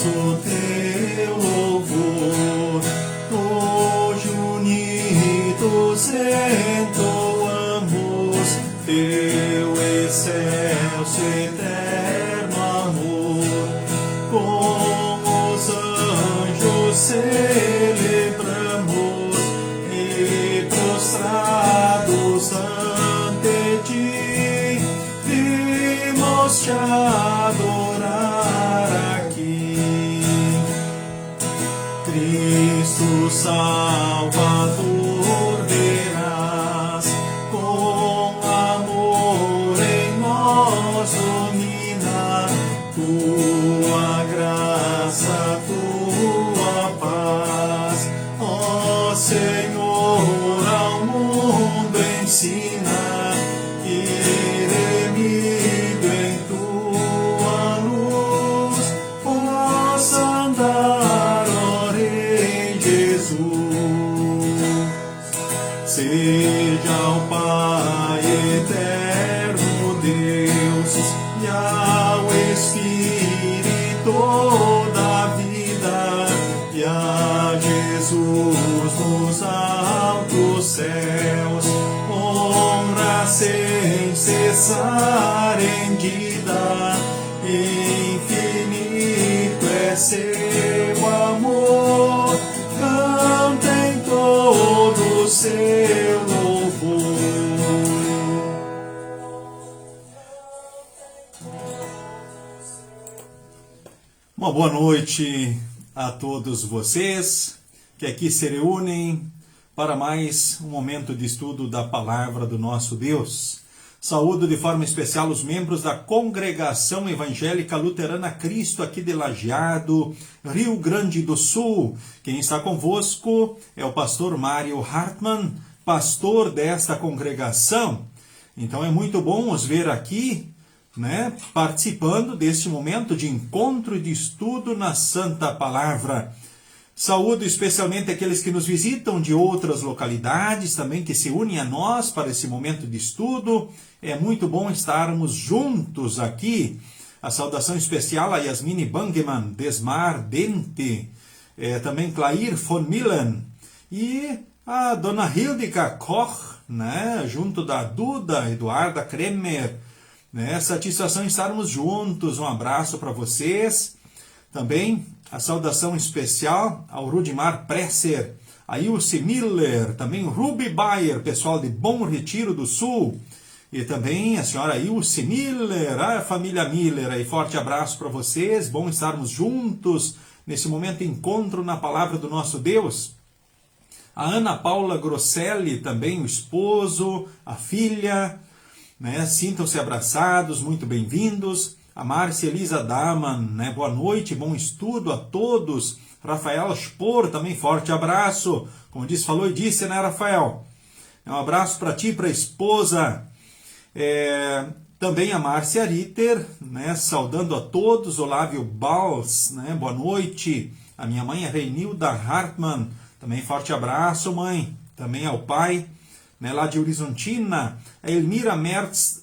o teu louvor. Hoje unidos entoamos teu excelso eterno amor. Com os anjos celebramos e prostrados ante ti, vimos te adorar aqui. Cristo Salvador verás, com amor em nós dominar, tua graça, tua paz, ó Senhor, ao mundo ensina, e remido em tua luz possa andar, ó Rei Jesus. Seja o Pai eterno Deus e ao Espírito da vida e a Jesus nos altos céus honra sem cessar rendida. Infinito é seu amor, cantem todo o seu louvor. Uma boa noite a todos vocês que aqui se reúnem para mais um momento de estudo da palavra do nosso Deus. Saúdo de forma especial os membros da Congregação Evangélica Luterana Cristo aqui de Lajeado, Rio Grande do Sul. Quem está convosco é o pastor Mário Hartmann, pastor desta congregação. Então é muito bom os ver aqui, participando deste momento de encontro e de estudo na Santa Palavra. Saúdo especialmente aqueles que nos visitam de outras localidades também, que se unem a nós para esse momento de estudo. É muito bom estarmos juntos aqui. A saudação especial a Yasmine Bangemann, Desmar Dente, também Clair von Millen e a dona Hildika Koch, junto da Duda Eduarda Kremer. Satisfação estarmos juntos. Um abraço para vocês. Também a saudação especial ao Rudimar Presser, a Ilse Miller, também o Ruby Bayer, pessoal de Bom Retiro do Sul, e também a senhora Ilse Miller, a família Miller, aí forte abraço para vocês, bom estarmos juntos nesse momento de encontro na palavra do nosso Deus. A Ana Paula Grosselli, também o esposo, a filha, sintam-se abraçados, muito bem-vindos. A Márcia Elisa Daman, boa noite, bom estudo a todos. Rafael Spor, também forte abraço. Como disse, falou e disse, Rafael? Um abraço para ti, para a esposa. Também a Márcia Ritter, saudando a todos. Olávio Bals, boa noite. A minha mãe, a Reinilda Hartmann, também forte abraço, mãe. Também ao pai, lá de Horizontina. A Elmira Mertz,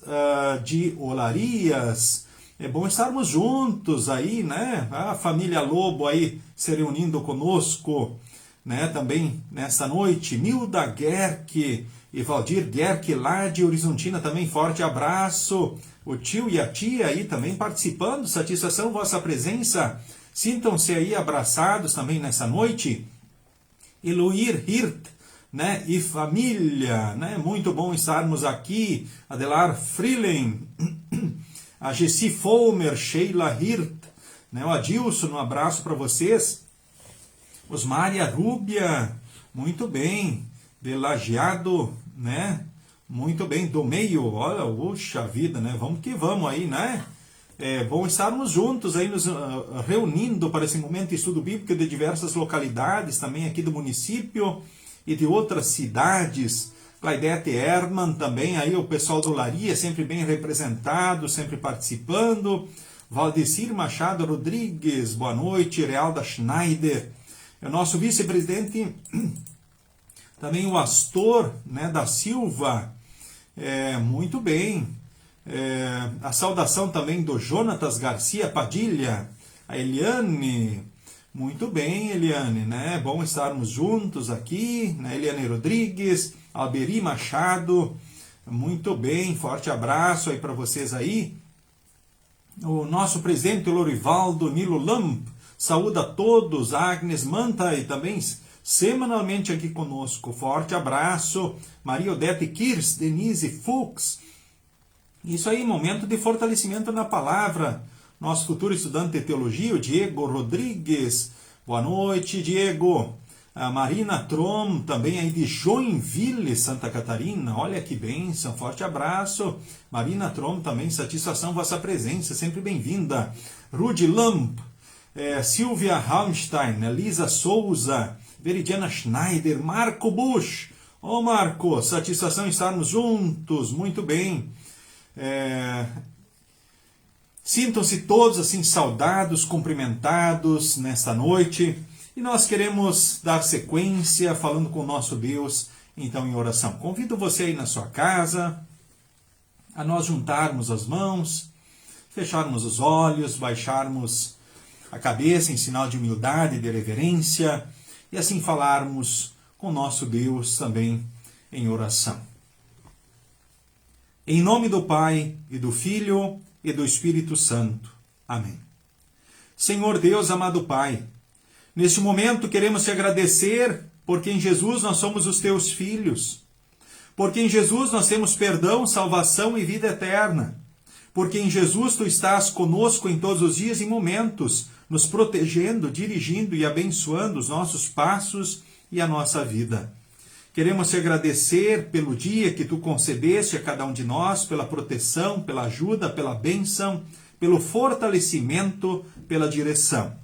de Olarias. É bom estarmos juntos aí, A família Lobo aí se reunindo conosco, Também nesta noite. Nilda Gerck e Valdir Gerck lá de Horizontina, também forte abraço. O tio e a tia aí também participando. Satisfação vossa presença. Sintam-se aí abraçados também nessa noite. Eloir Hirt, e família, Muito bom estarmos aqui. Adelar Freeling. A Gessi Fomer, Sheila Hirt, o Adilson, um abraço para vocês. Osmária Rúbia, muito bem. De Lajeado, muito bem. Do meio, olha, puxa vida, Vamos que vamos aí, É bom estarmos juntos aí, nos reunindo para esse momento de estudo bíblico de diversas localidades, também aqui do município e de outras cidades. Claudete Herman também, aí o pessoal do Olaria, sempre bem representado, sempre participando. Valdecir Machado Rodrigues, boa noite. Realda Schneider, o nosso vice-presidente, também o Astor, da Silva, muito bem. A saudação também do Jonatas Garcia Padilha, A Eliane, muito bem, Eliane, né? Bom estarmos juntos aqui, né? Eliane Rodrigues, Alberi Machado, muito bem, forte abraço aí para vocês aí. O nosso presidente Lorivaldo Nilo Lamp, saúde a todos, Agnes Manta e também semanalmente aqui conosco, forte abraço, Maria Odete Kirs, Denise Fuchs. Isso aí, momento de fortalecimento na palavra. Nosso futuro estudante de teologia, o Diego Rodrigues. Boa noite, Diego. A Marina Trom, também aí de Joinville, Santa Catarina. Olha que bênção, forte abraço. Marina Trom, também satisfação vossa presença, sempre bem-vinda. Rudy Lamp, Silvia Halmstein, Elisa Souza, Veridiana Schneider, Marco Busch. Ô Marco, satisfação estarmos juntos, muito bem. Sintam-se todos assim saudados, cumprimentados nesta noite. E nós queremos dar sequência falando com o nosso Deus, então em oração. Convido você aí na sua casa a nós juntarmos as mãos, fecharmos os olhos, baixarmos a cabeça em sinal de humildade e de reverência e assim falarmos com o nosso Deus também em oração. Em nome do Pai, e do Filho, e do Espírito Santo. Amém. Senhor Deus, amado Pai, neste momento queremos te agradecer porque em Jesus nós somos os teus filhos, porque em Jesus nós temos perdão, salvação e vida eterna, porque em Jesus tu estás conosco em todos os dias e momentos, nos protegendo, dirigindo e abençoando os nossos passos e a nossa vida. Queremos te agradecer pelo dia que tu concedeste a cada um de nós, pela proteção, pela ajuda, pela bênção, pelo fortalecimento, pela direção.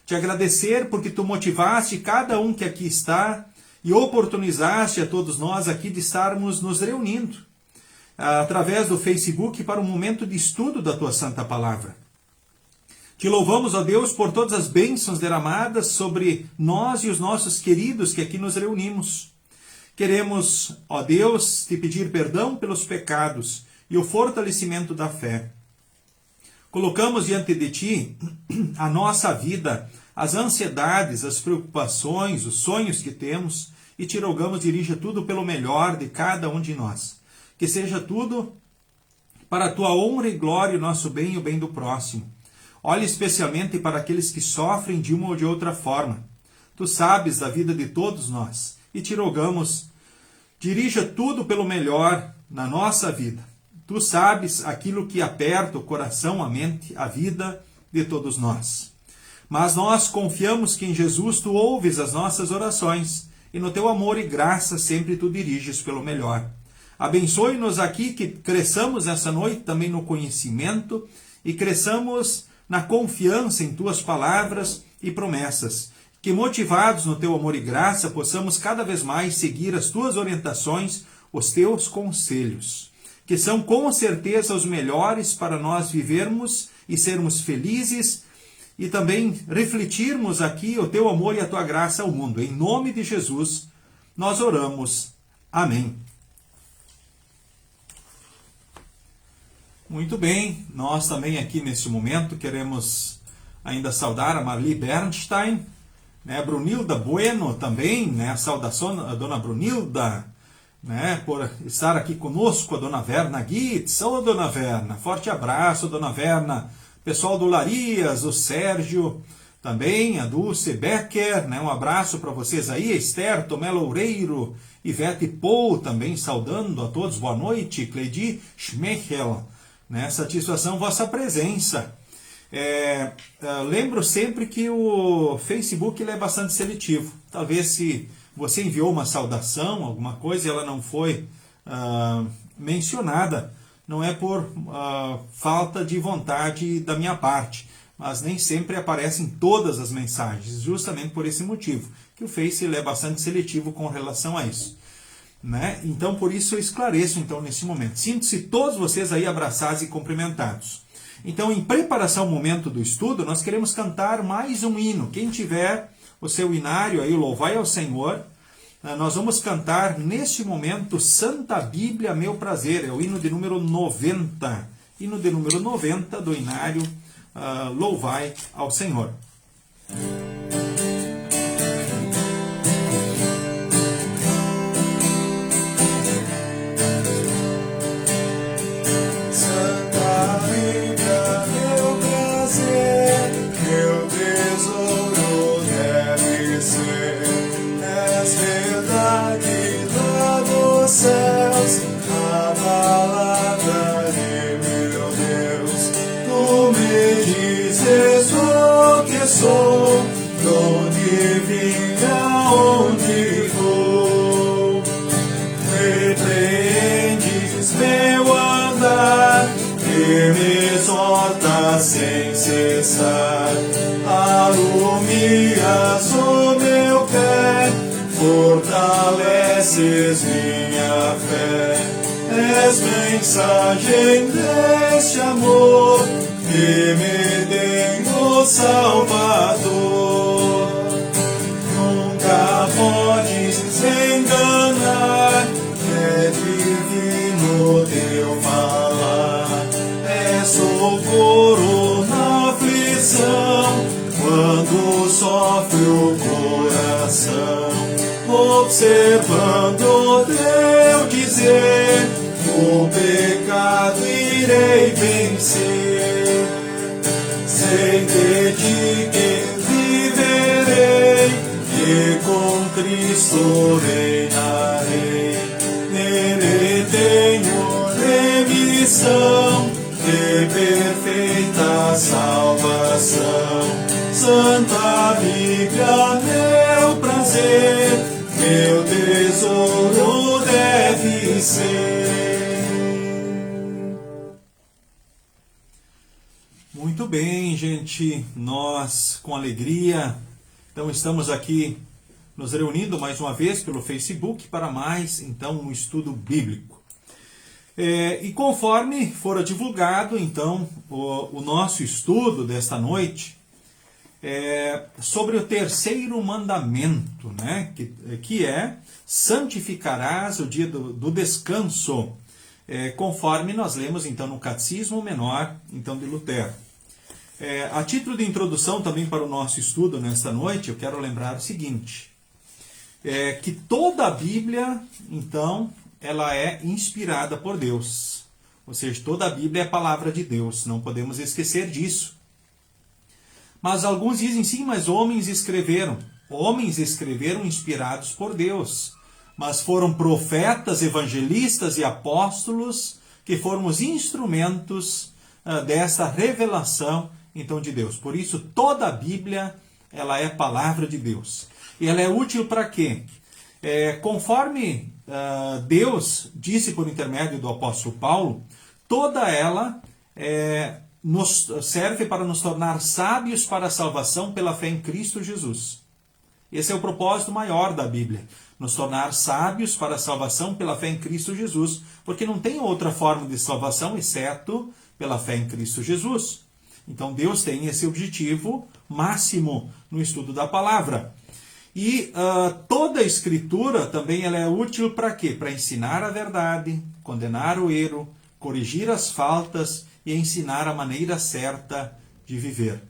Te agradecer porque tu motivaste cada um que aqui está e oportunizaste a todos nós aqui de estarmos nos reunindo através do Facebook para um momento de estudo da tua santa palavra. Te louvamos, ó Deus, por todas as bênçãos derramadas sobre nós e os nossos queridos que aqui nos reunimos. Queremos, ó Deus, te pedir perdão pelos pecados e o fortalecimento da fé. Colocamos diante de ti a nossa vida, as ansiedades, as preocupações, os sonhos que temos e te rogamos, dirija tudo pelo melhor de cada um de nós. Que seja tudo para a tua honra e glória, o nosso bem e o bem do próximo. Olhe especialmente para aqueles que sofrem de uma ou de outra forma. Tu sabes da vida de todos nós. E te rogamos, dirija tudo pelo melhor na nossa vida. Tu sabes aquilo que aperta o coração, a mente, a vida de todos nós. Mas nós confiamos que em Jesus tu ouves as nossas orações e no teu amor e graça sempre tu diriges pelo melhor. Abençoe-nos aqui, que cresçamos essa noite também no conhecimento e cresçamos na confiança em tuas palavras e promessas. Que motivados no teu amor e graça, possamos cada vez mais seguir as tuas orientações, os teus conselhos, que são com certeza os melhores para nós vivermos e sermos felizes e também refletirmos aqui o teu amor e a tua graça ao mundo. Em nome de Jesus, nós oramos. Amém. Muito bem, nós também aqui neste momento queremos ainda saudar a Marli Bernstein, né, Brunilda Bueno também, né, saudação a dona Brunilda, né, por estar aqui conosco, a dona Verna Gitz. Ô dona Verna, forte abraço, dona Verna, pessoal do Larias, o Sérgio, também a Dulce Becker, né, um abraço para vocês aí, Esther Tomé Loureiro, Ivete Pou também saudando a todos, boa noite, Cleidi Schmechel, né, satisfação vossa presença. Lembro sempre que o Facebook ele é bastante seletivo. Talvez se você enviou uma saudação, alguma coisa, e ela não foi mencionada, não é por falta de vontade da minha parte, mas nem sempre aparecem todas as mensagens, justamente por esse motivo, que o Face ele é bastante seletivo com relação a isso. Né? Então, por isso eu esclareço então nesse momento. Sinto-se todos vocês aí abraçados e cumprimentados. Então, em preparação ao momento do estudo, nós queremos cantar mais um hino. Quem tiver o seu inário aí, o Louvai ao Senhor, nós vamos cantar neste momento Santa Bíblia, Meu Prazer. É o hino de número 90. Hino de número 90 do inário louvai ao Senhor. Céus, a palavra de meu Deus, tu me dizes o que sou, onde vim, aonde vou, repreendes meu andar e me exortas sem cessar, alumias o meu pé, fortaleces minha fé, és mensagem deste amor que me tem o Salvador. Nunca podes enganar, é divino teu falar, é socorro na aflição, quando sofre o coração. Observando teu dizer, o pecado irei vencer. Sem de ti que viverei, e com Cristo reinarei. Nele tenho remissão e perfeita salvação. Santa Bíblia, meu prazer, meu tesouro deve ser. Muito bem, gente, nós com alegria, então estamos aqui nos reunindo mais uma vez pelo Facebook para mais, então, um estudo bíblico. E conforme fora divulgado, então, o nosso estudo desta noite, sobre o terceiro mandamento, né, que é santificarás o dia do descanso, conforme nós lemos então no Catecismo Menor então de Lutero. A título de introdução também para o nosso estudo nesta noite, eu quero lembrar o seguinte, que toda a Bíblia, então, ela é inspirada por Deus, ou seja, toda a Bíblia é a palavra de Deus, não podemos esquecer disso. Mas alguns dizem, sim, mas homens escreveram inspirados por Deus. Mas foram profetas, evangelistas e apóstolos que foram os instrumentos desta revelação, então, de Deus. Por isso, toda a Bíblia, ela é palavra de Deus. E ela é útil para quê? Conforme Deus disse por intermédio do apóstolo Paulo, toda ela nos serve para nos tornar sábios para a salvação pela fé em Cristo Jesus. Esse é o propósito maior da Bíblia, nos tornar sábios para a salvação pela fé em Cristo Jesus, porque não tem outra forma de salvação exceto pela fé em Cristo Jesus. Então Deus tem esse objetivo máximo no estudo da palavra. E toda a Escritura também ela é útil para quê? Para ensinar a verdade, condenar o erro, corrigir as faltas e ensinar a maneira certa de viver.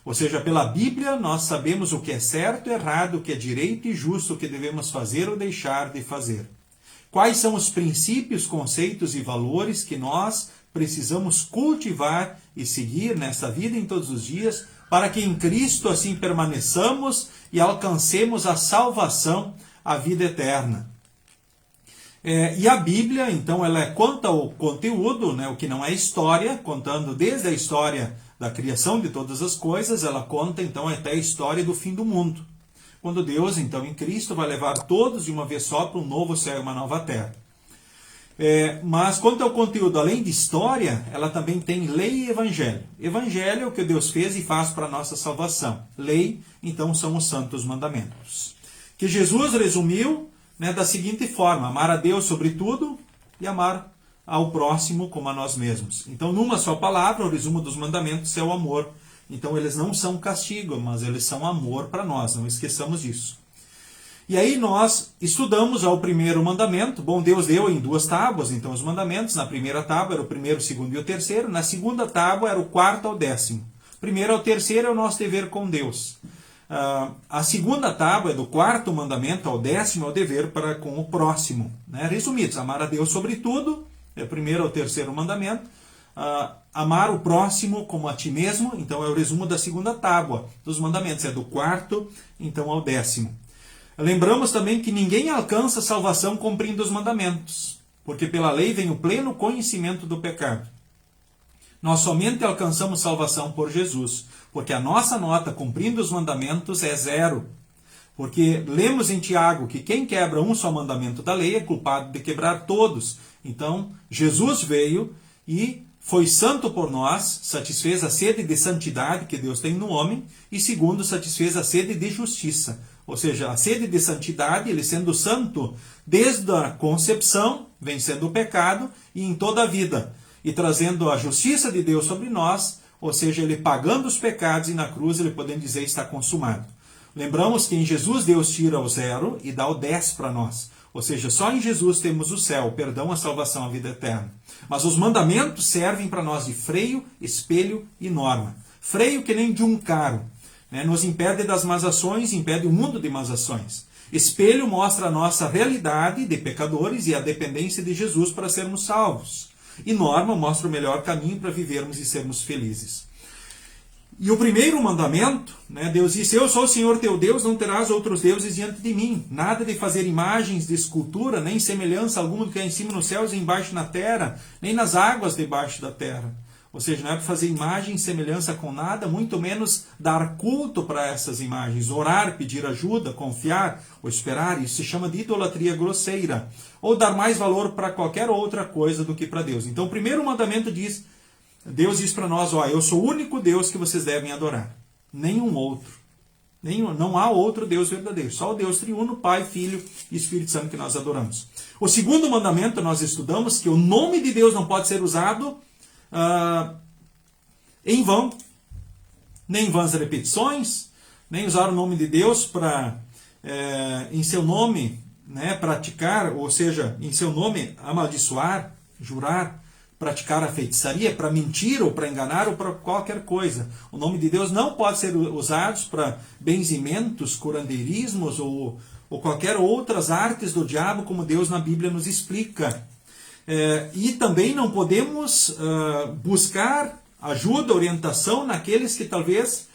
Ou seja, pela Bíblia nós sabemos o que é certo e errado, o que é direito e justo, o que devemos fazer ou deixar de fazer. Quais são os princípios, conceitos e valores que nós precisamos cultivar e seguir nesta vida em todos os dias, para que em Cristo assim permaneçamos e alcancemos a salvação, a vida eterna. E a Bíblia, então, ela conta o conteúdo, né, o que não é história, contando desde a história da criação de todas as coisas, ela conta, então, até a história do fim do mundo. Quando Deus, então, em Cristo, vai levar todos de uma vez só para um novo céu e uma nova terra. Mas quanto ao conteúdo, além de história, ela também tem lei e evangelho. Evangelho é o que Deus fez e faz para a nossa salvação. Lei, então, são os santos mandamentos. Que Jesus resumiu, né, da seguinte forma: amar a Deus sobre tudo e amar ao próximo como a nós mesmos. Então, numa só palavra, o resumo dos mandamentos é o amor. Então, eles não são castigo, mas eles são amor para nós, não esqueçamos disso. E aí nós estudamos ao primeiro mandamento. Bom, Deus deu em 2 tábuas, então, os mandamentos. Na primeira tábua era o primeiro, o segundo e o terceiro. Na segunda tábua era o 4º ao 10º. Primeiro ao terceiro é o nosso dever com Deus. A segunda tábua é do 4º mandamento ao 10º, é o dever para com o próximo. Né? Resumidos, amar a Deus sobre tudo, é o primeiro ao terceiro mandamento. Amar o próximo como a ti mesmo, então é o resumo da segunda tábua dos mandamentos, é do 4º, então ao 10º. Lembramos também que ninguém alcança salvação cumprindo os mandamentos, porque pela lei vem o pleno conhecimento do pecado. Nós somente alcançamos salvação por Jesus, porque a nossa nota cumprindo os mandamentos é 0. Porque lemos em Tiago que quem quebra um só mandamento da lei é culpado de quebrar todos. Então, Jesus veio e foi santo por nós, satisfez a sede de santidade que Deus tem no homem, e segundo, satisfez a sede de justiça. Ou seja, a sede de santidade, ele sendo santo desde a concepção, vencendo o pecado, e em toda a vida, e trazendo a justiça de Deus sobre nós, ou seja, ele pagando os pecados, e na cruz ele podendo dizer está consumado. Lembramos que em Jesus Deus tira o 0 e dá o 10 para nós. Ou seja, só em Jesus temos o céu, o perdão, a salvação, a vida eterna. Mas os mandamentos servem para nós de freio, espelho e norma. Freio que nem de um carro, né? Nos impede das más ações, impede o mundo de más ações. Espelho mostra a nossa realidade de pecadores e a dependência de Jesus para sermos salvos. E norma mostra o melhor caminho para vivermos e sermos felizes. E o primeiro mandamento, né, Deus disse, eu sou o Senhor teu Deus, não terás outros deuses diante de mim. Nada de fazer imagens de escultura, nem semelhança alguma do que é em cima nos céus e embaixo na terra, nem nas águas debaixo da terra. Ou seja, não é para fazer imagem, semelhança com nada, muito menos dar culto para essas imagens, orar, pedir ajuda, confiar ou esperar. Isso se chama de idolatria grosseira. Ou dar mais valor para qualquer outra coisa do que para Deus. Então o primeiro mandamento diz, Deus diz para nós, eu sou o único Deus que vocês devem adorar. Nenhum outro. Não há outro Deus verdadeiro. Só o Deus triuno, Pai, Filho e Espírito Santo que nós adoramos. O segundo mandamento nós estudamos que o nome de Deus não pode ser usado em vão. Nem em vãs repetições, nem usar o nome de Deus para, em seu nome, né, praticar, ou seja, em seu nome amaldiçoar, jurar, praticar a feitiçaria, para mentir ou para enganar ou para qualquer coisa. O nome de Deus não pode ser usado para benzimentos, curandeirismos ou qualquer outras artes do diabo, como Deus na Bíblia nos explica. E também não podemos buscar ajuda, orientação naqueles que talvez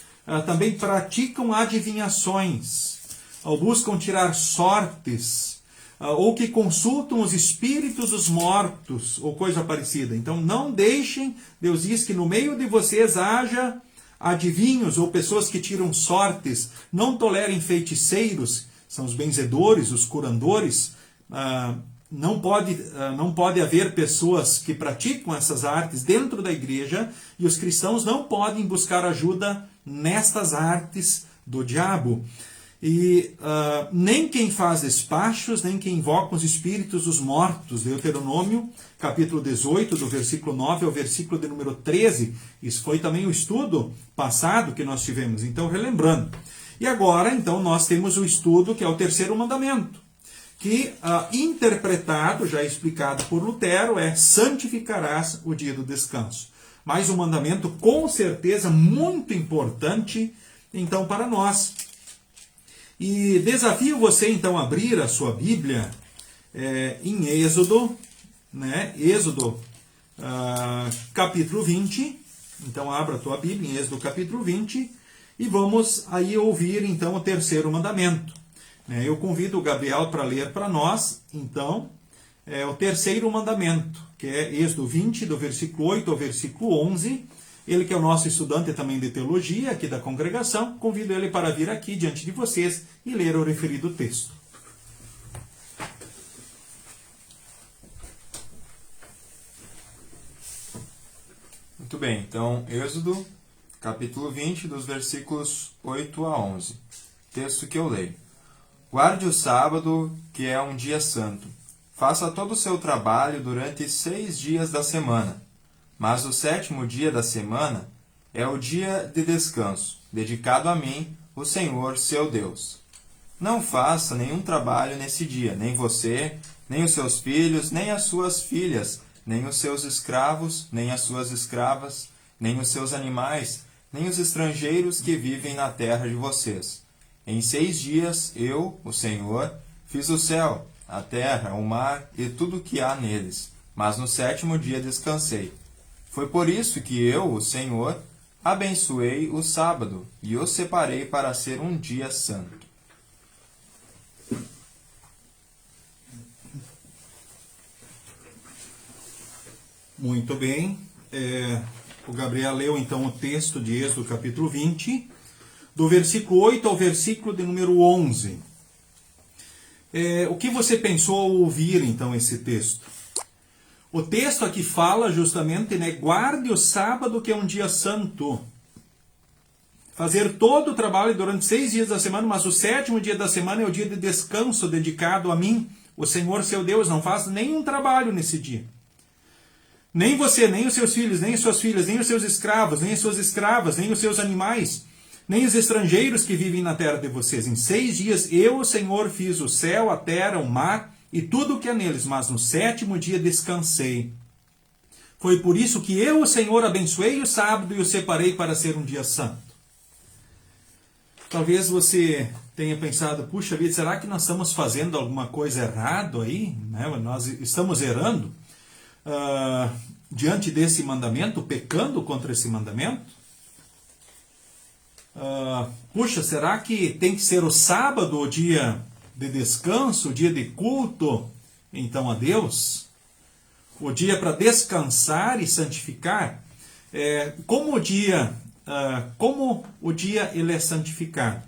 também praticam adivinhações, ou buscam tirar sortes, ou que consultam os espíritos dos mortos, ou coisa parecida. Então não deixem, Deus diz que no meio de vocês haja adivinhos, ou pessoas que tiram sortes. Não tolerem feiticeiros, são os benzedores, os curandores. Não pode haver pessoas que praticam essas artes dentro da igreja, e os cristãos não podem buscar ajuda nestas artes do diabo. E nem quem faz despachos, nem quem invoca os espíritos dos mortos. Deuteronômio, capítulo 18, do versículo 9 ao versículo de número 13. Isso foi também o estudo passado que nós tivemos. Então, relembrando. E agora, então, nós temos o estudo que é o terceiro mandamento, que, interpretado, já explicado por Lutero, é santificarás o dia do descanso. Mais um mandamento, com certeza, muito importante, então, para nós. E desafio você, então, a abrir a sua Bíblia em Êxodo, né? Êxodo, capítulo 20. Então, abra a tua Bíblia em Êxodo, capítulo 20, e vamos aí ouvir, então, o terceiro mandamento. Eu convido o Gabriel para ler para nós, então, o terceiro mandamento, que é Êxodo 20, do versículo 8 ao versículo 11. Ele que é o nosso estudante também de teologia aqui da congregação, convido ele para vir aqui diante de vocês e ler o referido texto. Muito bem, então, Êxodo, capítulo 20, dos versículos 8 a 11. Texto que eu leio. Guarde o sábado, que é um dia santo. Faça todo o seu trabalho durante 6 dias da semana. Mas o 7º dia da semana é o dia de descanso, dedicado a mim, o Senhor, seu Deus. Não faça nenhum trabalho nesse dia, nem você, nem os seus filhos, nem as suas filhas, nem os seus escravos, nem as suas escravas, nem os seus animais, nem os estrangeiros que vivem na terra de vocês. Em 6 dias eu, o Senhor, fiz o céu, a terra, o mar e tudo o que há neles, mas no 7º dia descansei. Foi por isso que eu, o Senhor, abençoei o sábado e o separei para ser um dia santo. Muito bem. O Gabriel leu então o texto de Êxodo capítulo 20, do versículo 8 ao versículo de número 11. O que você pensou ao ouvir então esse texto? O texto aqui fala justamente, né, guarde o sábado que é um dia santo. Fazer todo o trabalho durante 6 dias da semana, mas o 7º dia da semana é o dia de descanso dedicado a mim, o Senhor seu Deus. Não faz nenhum trabalho nesse dia. Nem você, nem os seus filhos, nem as suas filhas, nem os seus escravos, nem as suas escravas, nem os seus animais, nem os estrangeiros que vivem na terra de vocês. Em 6 dias eu, o Senhor, fiz o céu, a terra, o mar e tudo o que há neles, mas no 7º dia descansei. Foi por isso que eu, o Senhor, abençoei o sábado e o separei para ser um dia santo. Talvez você tenha pensado, puxa vida, será que nós estamos fazendo alguma coisa errada aí? Nós estamos errando diante desse mandamento, pecando contra esse mandamento? Puxa, será que tem que ser o sábado o dia de descanso, o dia de culto, então, a Deus? O dia para descansar e santificar? Como o dia ele é santificado?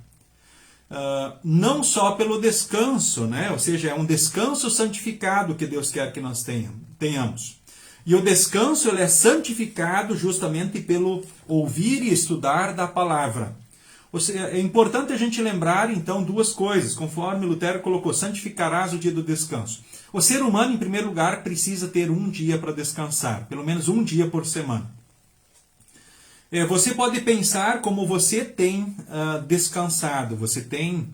Não só pelo descanso, né? Ou seja, é um descanso santificado que Deus quer que nós tenhamos. E o descanso ele é santificado justamente pelo ouvir e estudar da palavra. Ou seja, é importante a gente lembrar, então, 2 coisas, conforme Lutero colocou: santificarás o dia do descanso. O ser humano, em primeiro lugar, precisa ter um dia para descansar, pelo menos um dia por semana. Você pode pensar como você tem descansado. Você tem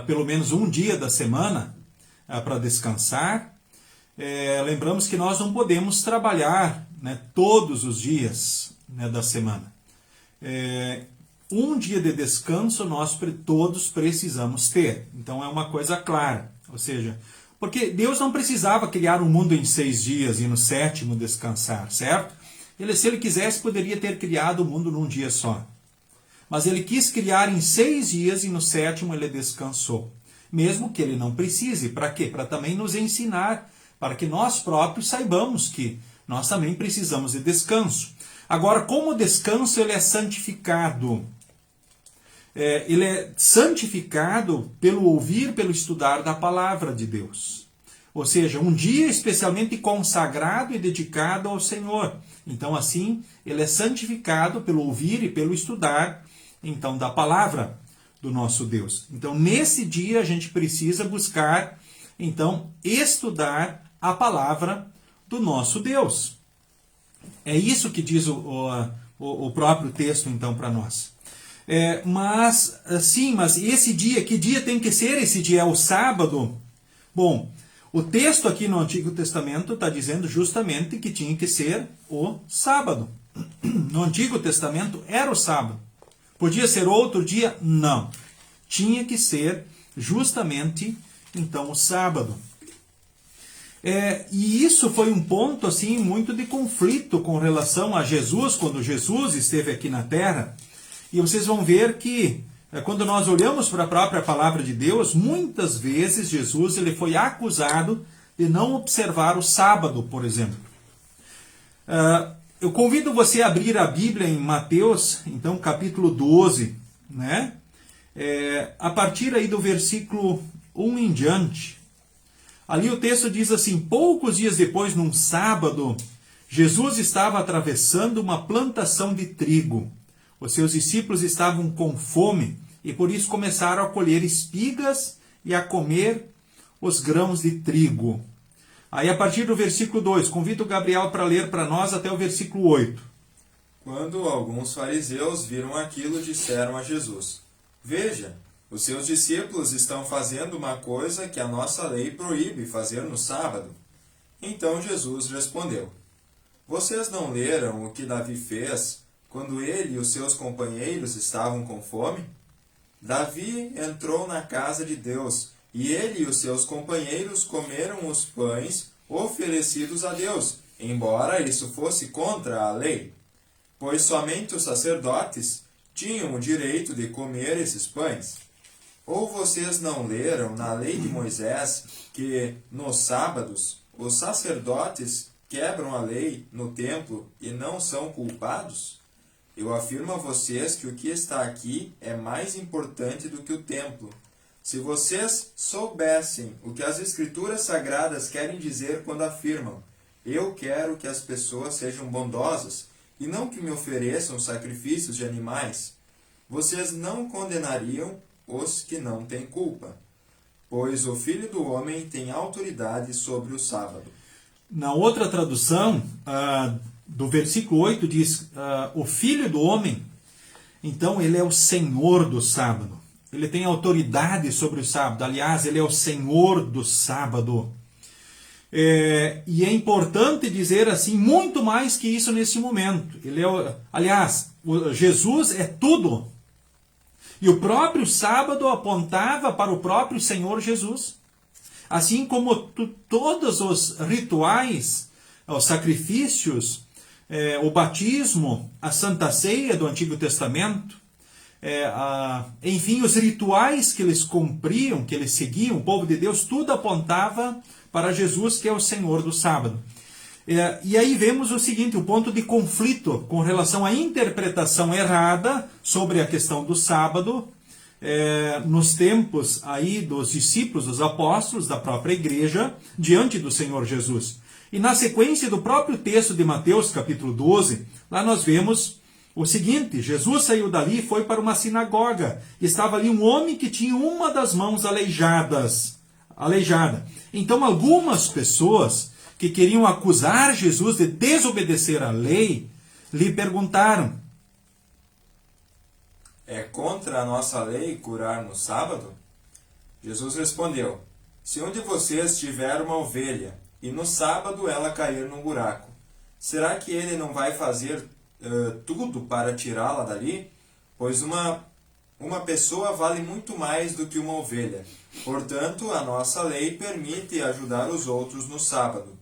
pelo menos um dia da semana para descansar. Lembramos que nós não podemos trabalhar, né, todos os dias, né, da semana. Um dia de descanso nós todos precisamos ter. Então é uma coisa clara. Ou seja, porque Deus não precisava criar o mundo em 6 dias e no 7º descansar, certo? Se ele quisesse, poderia ter criado o mundo num dia só. Mas ele quis criar em 6 dias e no 7º ele descansou. Mesmo que ele não precise. Para quê? Para também nos ensinar, para que nós próprios saibamos que nós também precisamos de descanso. Agora, como o descanso ele é santificado? Ele é santificado pelo ouvir, pelo estudar da palavra de Deus. Ou seja, um dia especialmente consagrado e dedicado ao Senhor. Então, assim, ele é santificado pelo ouvir e pelo estudar, então, da palavra do nosso Deus. Então, nesse dia, a gente precisa buscar, então, estudar a palavra do nosso Deus. É isso que diz o próprio texto, então, para nós. Mas esse dia, que dia tem que ser? Esse dia é o sábado? Bom, o texto aqui no Antigo Testamento está dizendo justamente que tinha que ser o sábado. No Antigo Testamento era o sábado. Podia ser outro dia? Não. Tinha que ser justamente, então, o sábado. E isso foi um ponto assim muito de conflito com relação a Jesus, quando Jesus esteve aqui na Terra. E vocês vão ver que, quando nós olhamos para a própria palavra de Deus, muitas vezes Jesus ele foi acusado de não observar o sábado, por exemplo. Eu convido você a abrir a Bíblia em Mateus, então, capítulo 12, né? A partir aí do versículo 1 em diante. Ali o texto diz assim: poucos dias depois, num sábado, Jesus estava atravessando uma plantação de trigo. Os seus discípulos estavam com fome e por isso começaram a colher espigas e a comer os grãos de trigo. Aí a partir do versículo 2, convido o Gabriel para ler para nós até o versículo 8. Quando alguns fariseus viram aquilo, disseram a Jesus: Veja, os seus discípulos estão fazendo uma coisa que a nossa lei proíbe fazer no sábado. Então Jesus respondeu: Vocês não leram o que Davi fez quando ele e os seus companheiros estavam com fome? Davi entrou na casa de Deus, e ele e os seus companheiros comeram os pães oferecidos a Deus, embora isso fosse contra a lei, pois somente os sacerdotes tinham o direito de comer esses pães. Ou vocês não leram na lei de Moisés que, nos sábados, os sacerdotes quebram a lei no templo e não são culpados? Eu afirmo a vocês que o que está aqui é mais importante do que o templo. Se vocês soubessem o que as Escrituras Sagradas querem dizer quando afirmam: eu quero que as pessoas sejam bondosas e não que me ofereçam sacrifícios de animais, vocês não condenariam os que não têm culpa, pois o Filho do Homem tem autoridade sobre o sábado. Na outra tradução, do versículo 8, diz, o Filho do Homem, então ele é o Senhor do sábado. Ele tem autoridade sobre o sábado. Aliás, ele é o Senhor do sábado. E é importante dizer assim, muito mais que isso nesse momento. Jesus é tudo. E o próprio sábado apontava para o próprio Senhor Jesus. Assim como todos os rituais, os sacrifícios, o batismo, a Santa Ceia do Antigo Testamento, enfim, os rituais que eles cumpriam, que eles seguiam, o povo de Deus, tudo apontava para Jesus, que é o Senhor do sábado. E aí vemos o seguinte, o ponto de conflito com relação à interpretação errada sobre a questão do sábado, nos tempos aí dos discípulos, dos apóstolos, da própria igreja, diante do Senhor Jesus. E na sequência do próprio texto de Mateus, capítulo 12, lá nós vemos o seguinte: Jesus saiu dali e foi para uma sinagoga. Estava ali um homem que tinha uma das mãos aleijada. Então algumas pessoas que queriam acusar Jesus de desobedecer à lei, lhe perguntaram: é contra a nossa lei curar no sábado? Jesus respondeu: se um de vocês tiver uma ovelha, e no sábado ela cair num buraco, será que ele não vai fazer tudo para tirá-la dali? Pois uma pessoa vale muito mais do que uma ovelha. Portanto, a nossa lei permite ajudar os outros no sábado.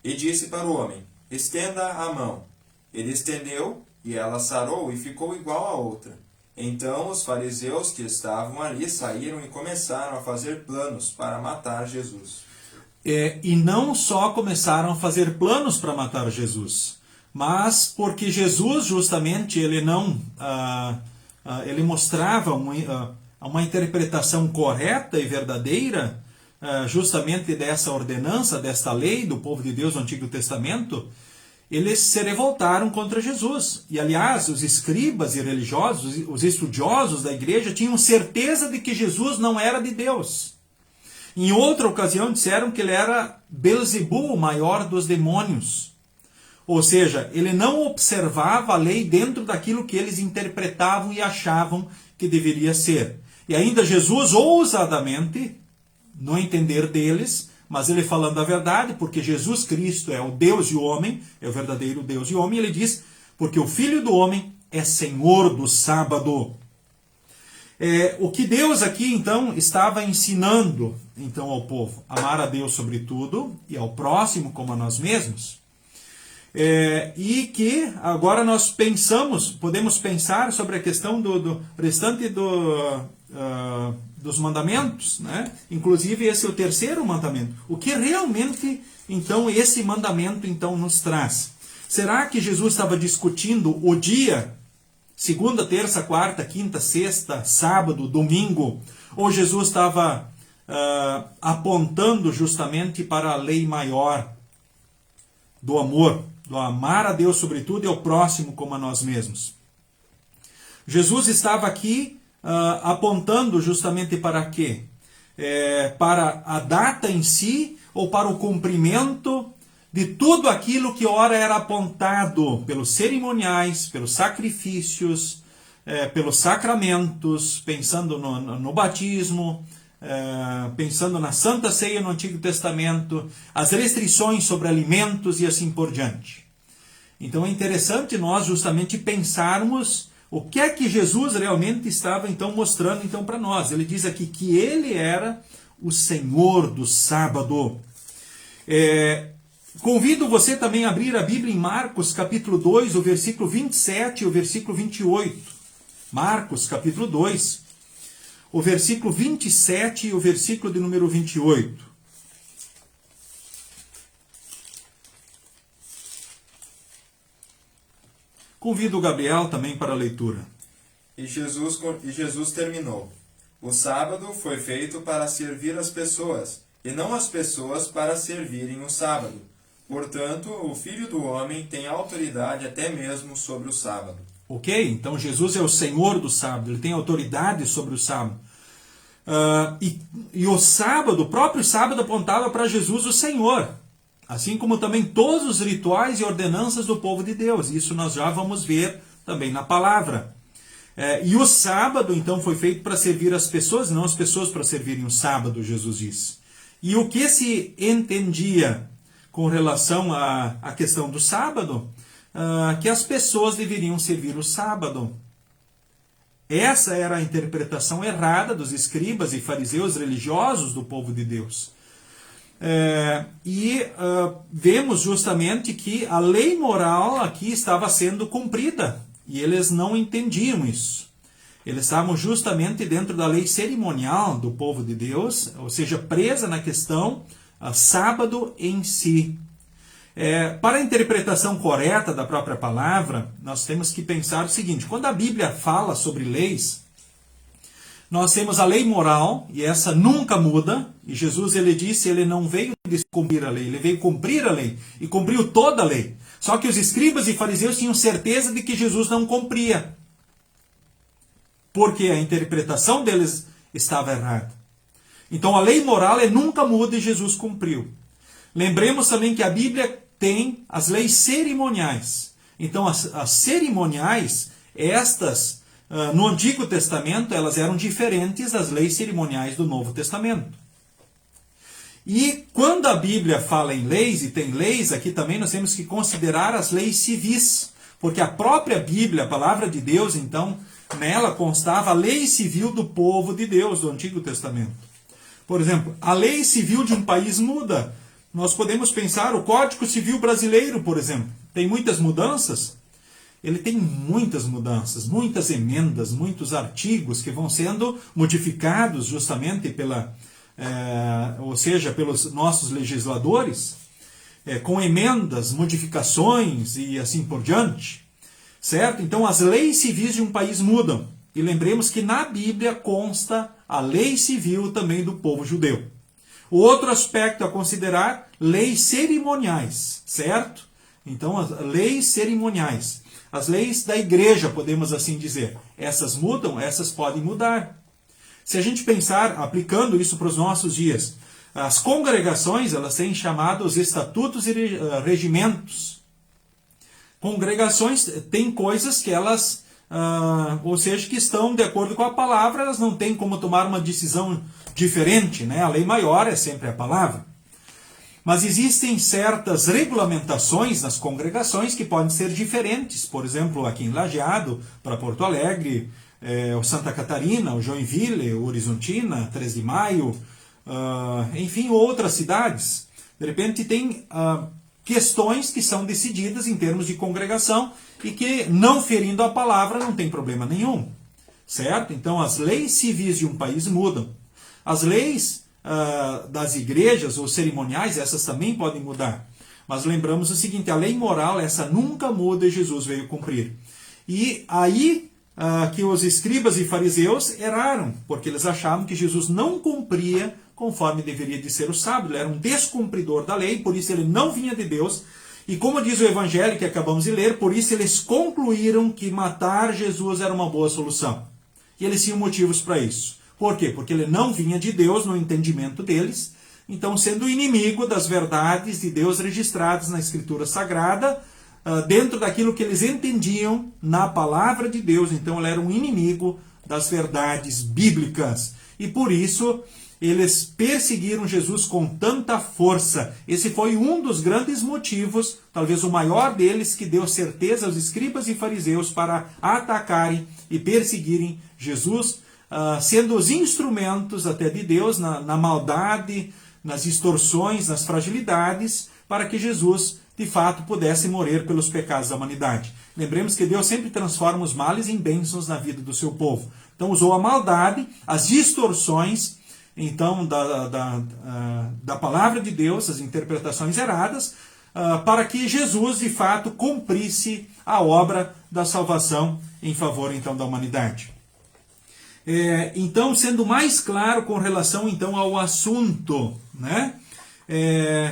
E disse para o homem: estenda a mão. Ele estendeu, e ela sarou e ficou igual a outra. Então os fariseus que estavam ali saíram e começaram a fazer planos para matar Jesus. E não só começaram a fazer planos para matar Jesus, mas porque Jesus justamente ele mostrava uma interpretação correta e verdadeira justamente dessa ordenança, desta lei do povo de Deus no Antigo Testamento. Eles se revoltaram contra Jesus. E, aliás, os escribas e religiosos, os estudiosos da igreja, tinham certeza de que Jesus não era de Deus. Em outra ocasião, disseram que ele era Belzebu, o maior dos demônios. Ou seja, ele não observava a lei dentro daquilo que eles interpretavam e achavam que deveria ser. E ainda Jesus, ousadamente, no entender deles, mas ele falando a verdade, porque Jesus Cristo é o Deus e o homem, é o verdadeiro Deus e homem, ele diz, porque o Filho do Homem é Senhor do sábado. O que Deus aqui, então, estava ensinando então, ao povo? Amar a Deus sobre tudo e ao próximo como a nós mesmos. E que agora nós podemos pensar sobre a questão do restante dos mandamentos, né? Inclusive esse é o terceiro mandamento. O que realmente, então, esse mandamento então nos traz? Será que Jesus estava discutindo o dia, segunda, terça, quarta, quinta, sexta, sábado, domingo, ou Jesus estava apontando justamente para a lei maior do amor, do amar a Deus sobre tudo e ao próximo como a nós mesmos? Jesus estava aqui apontando justamente para quê? Para a data em si ou para o cumprimento de tudo aquilo que ora era apontado pelos cerimoniais, pelos sacrifícios, pelos sacramentos, pensando no batismo, pensando na Santa Ceia no Antigo Testamento, as restrições sobre alimentos e assim por diante. Então é interessante nós justamente pensarmos o que é que Jesus realmente estava então mostrando então para nós. Ele diz aqui que ele era o Senhor do sábado. Convido você também a abrir a Bíblia em Marcos capítulo 2, o versículo 27 e o versículo 28. Marcos capítulo 2, o versículo 27 e o versículo de número 28. Convido o Gabriel também para a leitura. E Jesus terminou. O sábado foi feito para servir as pessoas, e não as pessoas para servirem o sábado. Portanto, o Filho do Homem tem autoridade até mesmo sobre o sábado. Ok? Então Jesus é o Senhor do sábado, ele tem autoridade sobre o sábado. E o sábado, o próprio sábado apontava para Jesus o Senhor. Assim como também todos os rituais e ordenanças do povo de Deus. Isso nós já vamos ver também na palavra. E o sábado, então, foi feito para servir as pessoas, não as pessoas para servirem o sábado, Jesus disse. E o que se entendia com relação à questão do sábado? Que as pessoas deveriam servir o sábado. Essa era a interpretação errada dos escribas e fariseus religiosos do povo de Deus. Vemos justamente que a lei moral aqui estava sendo cumprida e eles não entendiam isso. Eles estavam justamente dentro da lei cerimonial do povo de Deus, ou seja, presa na questão sábado em si. Para a interpretação correta da própria palavra, nós temos que pensar o seguinte: quando a Bíblia fala sobre leis, nós temos a lei moral, e essa nunca muda, e Jesus ele disse, ele não veio descumprir a lei, ele veio cumprir a lei, e cumpriu toda a lei. Só que os escribas e fariseus tinham certeza de que Jesus não cumpria, porque a interpretação deles estava errada. Então a lei moral nunca muda e Jesus cumpriu. Lembremos também que a Bíblia tem as leis cerimoniais. Então as cerimoniais, estas no Antigo Testamento, elas eram diferentes das leis cerimoniais do Novo Testamento. E quando a Bíblia fala em leis, e tem leis, aqui também nós temos que considerar as leis civis, porque a própria Bíblia, a palavra de Deus, então, nela constava a lei civil do povo de Deus, do Antigo Testamento. Por exemplo, a lei civil de um país muda. Nós podemos pensar o Código Civil Brasileiro, por exemplo. Tem muitas mudanças? Ele tem muitas mudanças, muitas emendas, muitos artigos que vão sendo modificados justamente pelos nossos legisladores, com emendas, modificações e assim por diante. Certo? Então as leis civis de um país mudam. E lembremos que na Bíblia consta a lei civil também do povo judeu. O outro aspecto a considerar, leis cerimoniais, certo? Então as leis cerimoniais. As leis da igreja, podemos assim dizer, essas mudam, essas podem mudar. Se a gente pensar, aplicando isso para os nossos dias, as congregações, elas têm chamados estatutos e regimentos. Congregações têm coisas que elas, que estão de acordo com a palavra, elas não têm como tomar uma decisão diferente, né? A lei maior é sempre a palavra. Mas existem certas regulamentações nas congregações que podem ser diferentes. Por exemplo, aqui em Lajeado, para Porto Alegre, o Santa Catarina, o Joinville, o Horizontina, 3 de Maio, enfim, outras cidades. De repente tem questões que são decididas em termos de congregação e que, não ferindo a palavra, não tem problema nenhum. Certo? Então, as leis civis de um país mudam. As leis das igrejas ou cerimoniais, essas também podem mudar. Mas lembramos o seguinte, a lei moral, essa nunca muda e Jesus veio cumprir. E aí que os escribas e fariseus erraram, porque eles achavam que Jesus não cumpria conforme deveria de ser o sábado. Ele era um descumpridor da lei, por isso ele não vinha de Deus. E como diz o Evangelho que acabamos de ler, por isso eles concluíram que matar Jesus era uma boa solução. E eles tinham motivos para isso. Por quê? Porque ele não vinha de Deus no entendimento deles, então sendo inimigo das verdades de Deus registradas na Escritura Sagrada, dentro daquilo que eles entendiam na palavra de Deus, então ele era um inimigo das verdades bíblicas. E por isso eles perseguiram Jesus com tanta força. Esse foi um dos grandes motivos, talvez o maior deles, que deu certeza aos escribas e fariseus para atacarem e perseguirem Jesus, sendo os instrumentos até de Deus na maldade, nas distorções, nas fragilidades, para que Jesus, de fato, pudesse morrer pelos pecados da humanidade. Lembremos que Deus sempre transforma os males em bênçãos na vida do seu povo. Então usou a maldade, as distorções, então, da palavra de Deus, as interpretações erradas, para que Jesus, de fato, cumprisse a obra da salvação em favor, então, da humanidade. Então, sendo mais claro com relação, então, ao assunto, né?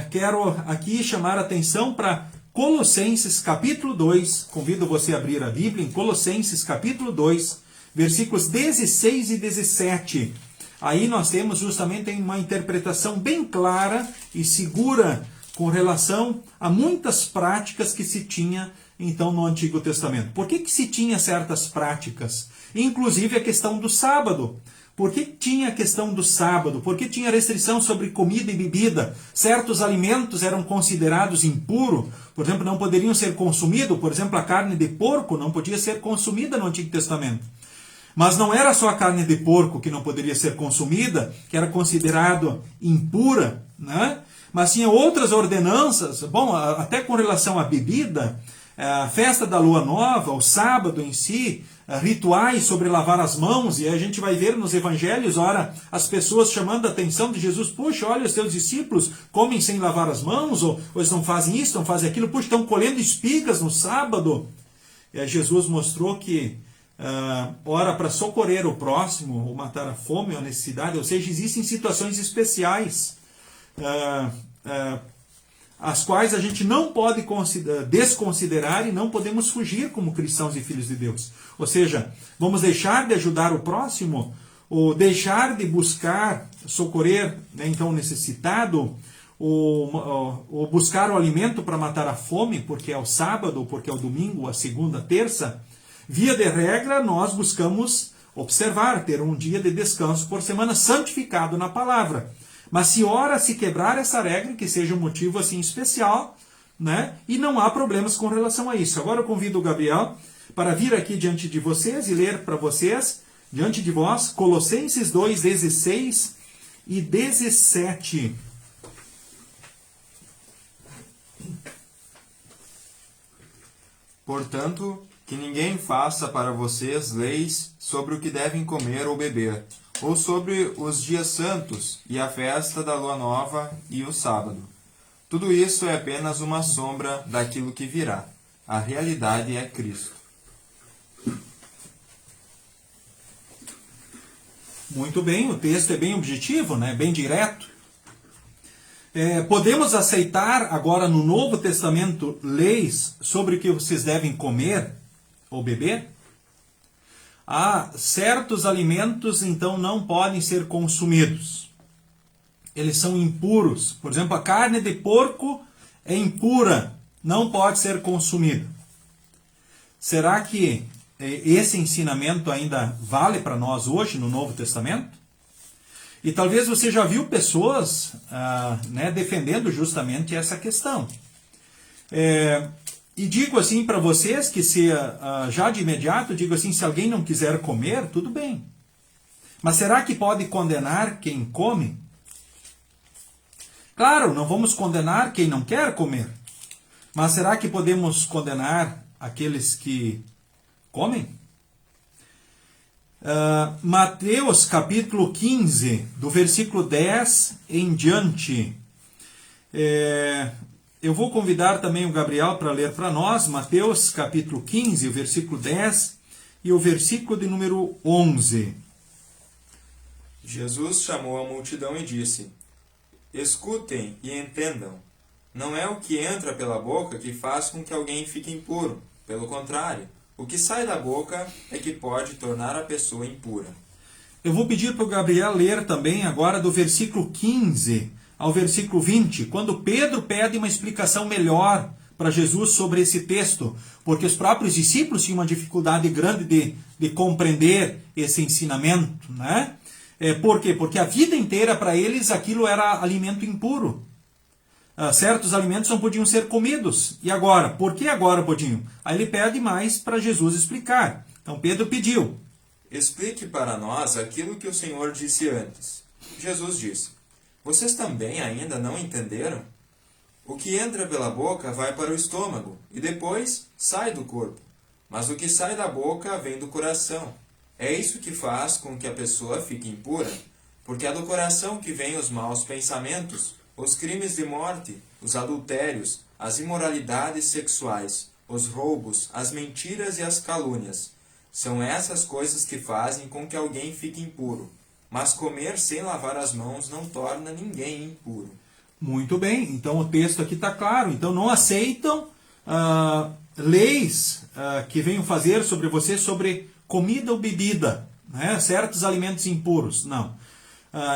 Quero aqui chamar a atenção para Colossenses capítulo 2, convido você a abrir a Bíblia em Colossenses capítulo 2, versículos 16 e 17. Aí nós temos justamente uma interpretação bem clara e segura com relação a muitas práticas que se tinha então no Antigo Testamento. Por que se tinha certas práticas? Inclusive a questão do sábado. Por que tinha a questão do sábado? Por que tinha restrição sobre comida e bebida? Certos alimentos eram considerados impuros, por exemplo, não poderiam ser consumidos. Por exemplo, a carne de porco não podia ser consumida no Antigo Testamento. Mas não era só a carne de porco que não poderia ser consumida, que era considerado impura, né? Mas tinha outras ordenanças, bom, até com relação à bebida, a festa da lua nova, o sábado em si, rituais sobre lavar as mãos, e a gente vai ver nos evangelhos, ora, as pessoas chamando a atenção de Jesus, puxa, olha, os teus discípulos comem sem lavar as mãos, ou eles não fazem isso, não fazem aquilo, puxa, estão colhendo espigas no sábado. E aí Jesus mostrou que ora para socorrer o próximo, ou matar a fome ou a necessidade, ou seja, existem situações especiais, as quais a gente não pode desconsiderar e não podemos fugir como cristãos e filhos de Deus. Ou seja, vamos deixar de ajudar o próximo, ou deixar de buscar socorrer, né, então, o necessitado, ou buscar o alimento para matar a fome, porque é o sábado, ou porque é o domingo, a segunda, a terça. Via de regra, nós buscamos observar, ter um dia de descanso por semana santificado na palavra. Mas se ora se quebrar essa regra, que seja um motivo assim especial, né? E não há problemas com relação a isso. Agora eu convido o Gabriel para vir aqui diante de vocês e ler para vocês, diante de vós, Colossenses 2, 16 e 17. Portanto, que ninguém faça para vocês leis sobre o que devem comer ou beber, ou sobre os dias santos e a festa da lua nova e o sábado. Tudo isso é apenas uma sombra daquilo que virá. A realidade é Cristo. Muito bem, o texto é bem objetivo, né? Bem direto. Podemos aceitar agora no Novo Testamento leis sobre o que vocês devem comer ou beber? Certos alimentos, então, não podem ser consumidos. Eles são impuros. Por exemplo, a carne de porco é impura, não pode ser consumida. Será que esse ensinamento ainda vale para nós hoje no Novo Testamento? E talvez você já viu pessoas defendendo justamente essa questão. E digo assim para vocês que já de imediato, digo assim, se alguém não quiser comer, tudo bem. Mas será que pode condenar quem come? Claro, não vamos condenar quem não quer comer. Mas será que podemos condenar aqueles que comem? Mateus capítulo 15, do versículo 10 em diante. Eu vou convidar também o Gabriel para ler para nós, Mateus capítulo 15, o versículo 10 e o versículo de número 11. Jesus chamou a multidão e disse: Escutem e entendam. Não é o que entra pela boca que faz com que alguém fique impuro. Pelo contrário, o que sai da boca é que pode tornar a pessoa impura. Eu vou pedir para o Gabriel ler também agora do versículo 15 ao versículo 20, quando Pedro pede uma explicação melhor para Jesus sobre esse texto, porque os próprios discípulos tinham uma dificuldade grande de compreender esse ensinamento, né? Por quê? Porque a vida inteira para eles aquilo era alimento impuro. Certos alimentos não podiam ser comidos. E agora? Por que agora podiam? Aí ele pede mais para Jesus explicar. Então Pedro pediu: explique para nós aquilo que o Senhor disse antes. Jesus disse: vocês também ainda não entenderam? O que entra pela boca vai para o estômago e depois sai do corpo. Mas o que sai da boca vem do coração. É isso que faz com que a pessoa fique impura, porque é do coração que vêm os maus pensamentos, os crimes de morte, os adultérios, as imoralidades sexuais, os roubos, as mentiras e as calúnias. São essas coisas que fazem com que alguém fique impuro. Mas comer sem lavar as mãos não torna ninguém impuro. Muito bem, então o texto aqui está claro. Então não aceitam leis que venham fazer sobre você sobre comida ou bebida, né? Certos alimentos impuros. Não.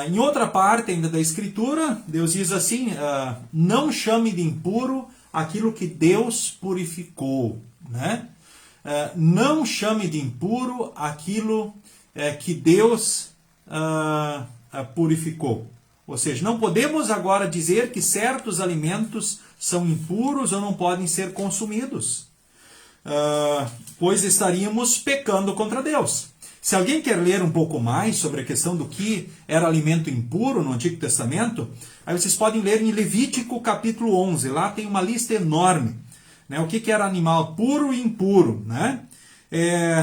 Em outra parte ainda da Escritura, Deus diz assim: não chame de impuro aquilo que Deus purificou. Né? Não chame de impuro aquilo que Deus purificou. Ou seja, não podemos agora dizer que certos alimentos são impuros ou não podem ser consumidos, pois estaríamos pecando contra Deus. Se alguém quer ler um pouco mais sobre a questão do que era alimento impuro no Antigo Testamento, aí vocês podem ler em Levítico capítulo 11. Lá tem uma lista enorme, né? O que era animal puro e impuro, né?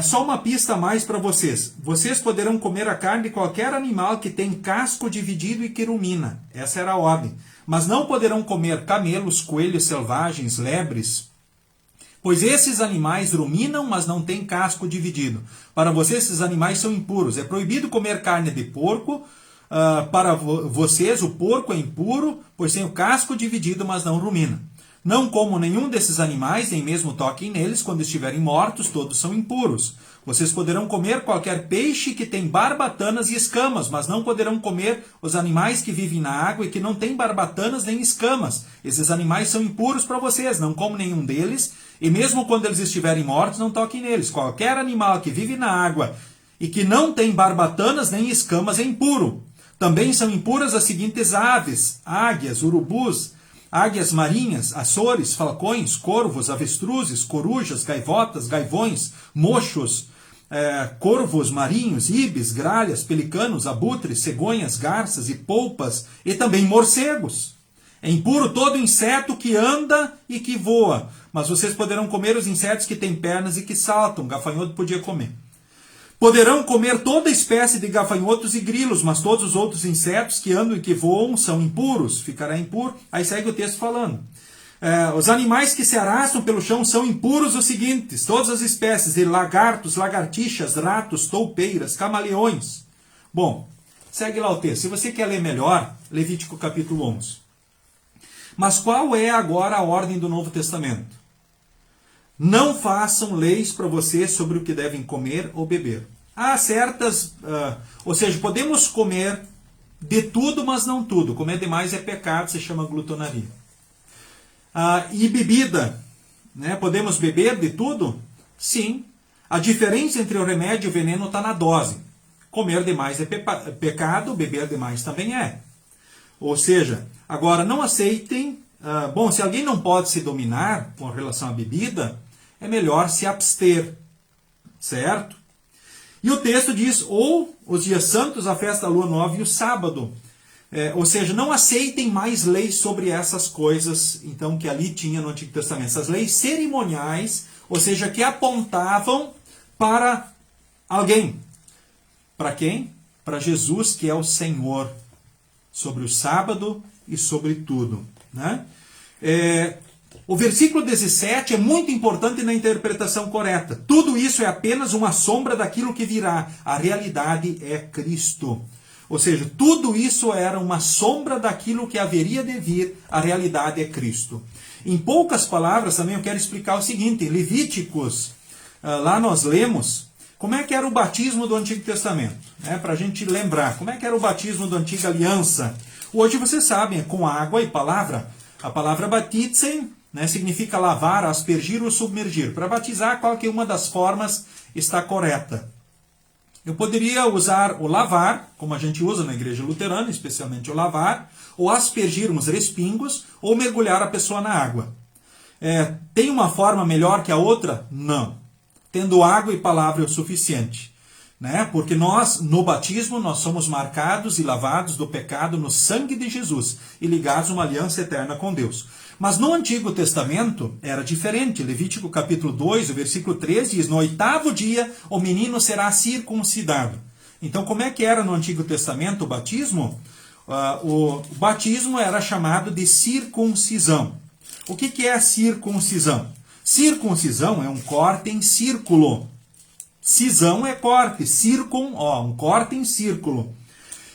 Só uma pista a mais para vocês. Vocês poderão comer a carne de qualquer animal que tem casco dividido e que rumina. Essa era a ordem. Mas não poderão comer camelos, coelhos selvagens, lebres, pois esses animais ruminam, mas não têm casco dividido. Para vocês, esses animais são impuros. É proibido comer carne de porco. Para vocês, o porco é impuro, pois tem o casco dividido, mas não rumina. Não comam nenhum desses animais, nem mesmo toquem neles. Quando estiverem mortos, todos são impuros. Vocês poderão comer qualquer peixe que tem barbatanas e escamas, mas não poderão comer os animais que vivem na água e que não têm barbatanas nem escamas. Esses animais são impuros para vocês. Não comam nenhum deles, e mesmo quando eles estiverem mortos, não toquem neles. Qualquer animal que vive na água e que não tem barbatanas nem escamas é impuro. Também são impuras as seguintes aves: águias, urubus, águias marinhas, açores, falcões, corvos, avestruzes, corujas, gaivotas, gaivões, mochos, corvos marinhos, ibis, gralhas, pelicanos, abutres, cegonhas, garças e polpas, e também morcegos. É impuro todo inseto que anda e que voa, mas vocês poderão comer os insetos que têm pernas e que saltam. Gafanhoto podia comer. Poderão comer toda espécie de gafanhotos e grilos, mas todos os outros insetos que andam e que voam são impuros. Ficará impuro. Aí segue o texto falando. Os animais que se arrastam pelo chão são impuros os seguintes: todas as espécies de lagartos, lagartixas, ratos, toupeiras, camaleões. Bom, segue lá o texto. Se você quer ler melhor, Levítico capítulo 11. Mas qual é agora a ordem do Novo Testamento? Não façam leis para vocês sobre o que devem comer ou beber. Há certas... ou seja, podemos comer de tudo, mas não tudo. Comer demais é pecado, se chama glutonaria. E bebida, né? Podemos beber de tudo? Sim. A diferença entre o remédio e o veneno está na dose. Comer demais é pecado, beber demais também é. Ou seja, agora não aceitem... bom, se alguém não pode se dominar com relação à bebida, é melhor se abster, certo? E o texto diz: ou os dias santos, a festa da lua nova e o sábado. Ou seja, não aceitem mais leis sobre essas coisas, então, que ali tinha no Antigo Testamento. Essas leis cerimoniais, ou seja, que apontavam para alguém. Para quem? Para Jesus, que é o Senhor, sobre o sábado e sobre tudo, né? O versículo 17 é muito importante na interpretação correta. Tudo isso é apenas uma sombra daquilo que virá. A realidade é Cristo. Ou seja, tudo isso era uma sombra daquilo que haveria de vir. A realidade é Cristo. Em poucas palavras, também eu quero explicar o seguinte. Em Levíticos, lá nós lemos como é que era o batismo do Antigo Testamento. Para a gente lembrar, como é que era o batismo da Antiga Aliança. Hoje vocês sabem, é com água e palavra. A palavra batitzen, né, significa lavar, aspergir ou submergir. Para batizar, qualquer uma das formas está correta. Eu poderia usar o lavar, como a gente usa na igreja luterana, especialmente o lavar, ou aspergir uns respingos, ou mergulhar a pessoa na água. Tem uma forma melhor que a outra? Não. Tendo água e palavra é o suficiente. Né? Porque nós, no batismo, nós somos marcados e lavados do pecado no sangue de Jesus e ligados a uma aliança eterna com Deus. Mas no Antigo Testamento era diferente. Levítico capítulo 2, o versículo 3 diz: no 8º dia o menino será circuncidado. Então como é que era no Antigo Testamento o batismo? O batismo era chamado de circuncisão. O que é a circuncisão? Circuncisão é um corte em círculo. Cisão é corte, um corte em círculo.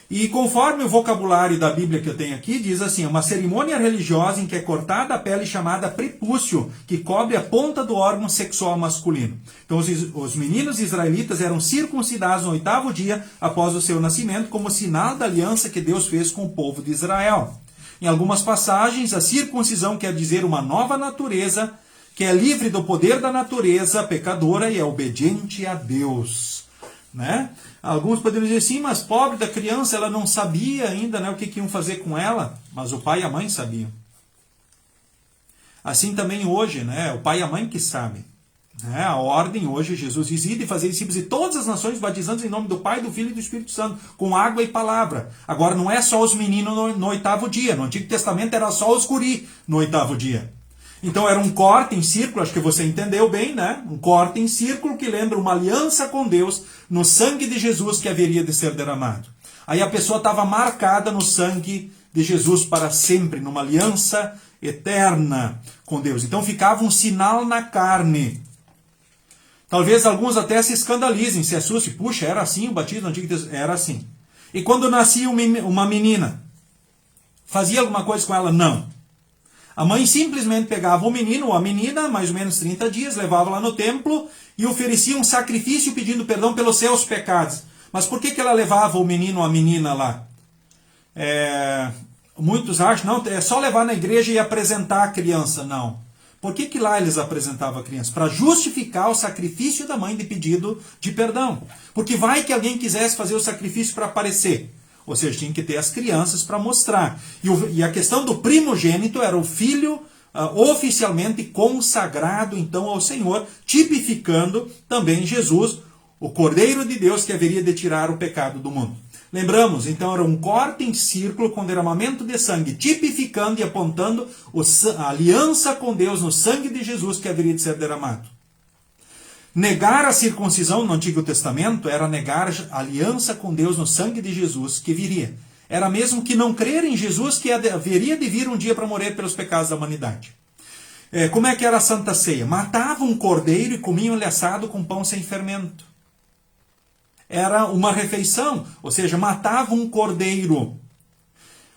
E conforme o vocabulário da Bíblia que eu tenho aqui, diz assim: uma cerimônia religiosa em que é cortada a pele chamada prepúcio, que cobre a ponta do órgão sexual masculino. Então os meninos israelitas eram circuncidados no 8º dia após o seu nascimento, como sinal da aliança que Deus fez com o povo de Israel. Em algumas passagens, a circuncisão quer dizer uma nova natureza, que é livre do poder da natureza pecadora e é obediente a Deus. Né? Alguns poderiam dizer assim, mas pobre da criança, ela não sabia ainda, né, o que iam fazer com ela, mas o pai e a mãe sabiam. Assim também hoje, né, o pai e a mãe que sabem. Né? A ordem hoje, Jesus diz: ide e fazer discípulos de todas as nações, batizando em nome do Pai, do Filho e do Espírito Santo, com água e palavra. Agora não é só os meninos no 8º dia, no Antigo Testamento era só os guri no 8º dia. Então era um corte em círculo, acho que você entendeu bem, né? Um corte em círculo que lembra uma aliança com Deus no sangue de Jesus que haveria de ser derramado. Aí a pessoa estava marcada no sangue de Jesus para sempre, numa aliança eterna com Deus. Então ficava um sinal na carne. Talvez alguns até se escandalizem, se assustem. Puxa, era assim o batismo no Antigo Testamento? Era assim. E quando nascia uma menina, fazia alguma coisa com ela? Não. A mãe simplesmente pegava o menino ou a menina, mais ou menos 30 dias, levava lá no templo e oferecia um sacrifício pedindo perdão pelos seus pecados. Mas por que ela levava o menino ou a menina lá? Muitos acham, não, é só levar na igreja e apresentar a criança. Não. Por que lá eles apresentavam a criança? Para justificar o sacrifício da mãe de pedido de perdão. Porque vai que alguém quisesse fazer o sacrifício para aparecer. Ou seja, tinha que ter as crianças para mostrar. E a questão do primogênito era o filho oficialmente consagrado então ao Senhor, tipificando também Jesus, o Cordeiro de Deus que haveria de tirar o pecado do mundo. Lembramos, então era um corte em círculo com derramamento de sangue, tipificando e apontando a aliança com Deus no sangue de Jesus que haveria de ser derramado. Negar a circuncisão no Antigo Testamento era negar a aliança com Deus no sangue de Jesus que viria. Era mesmo que não crer em Jesus que haveria de vir um dia para morrer pelos pecados da humanidade. Como é que era a Santa Ceia? Matavam um cordeiro e comiam ele assado com pão sem fermento. Era uma refeição, ou seja, matavam um cordeiro.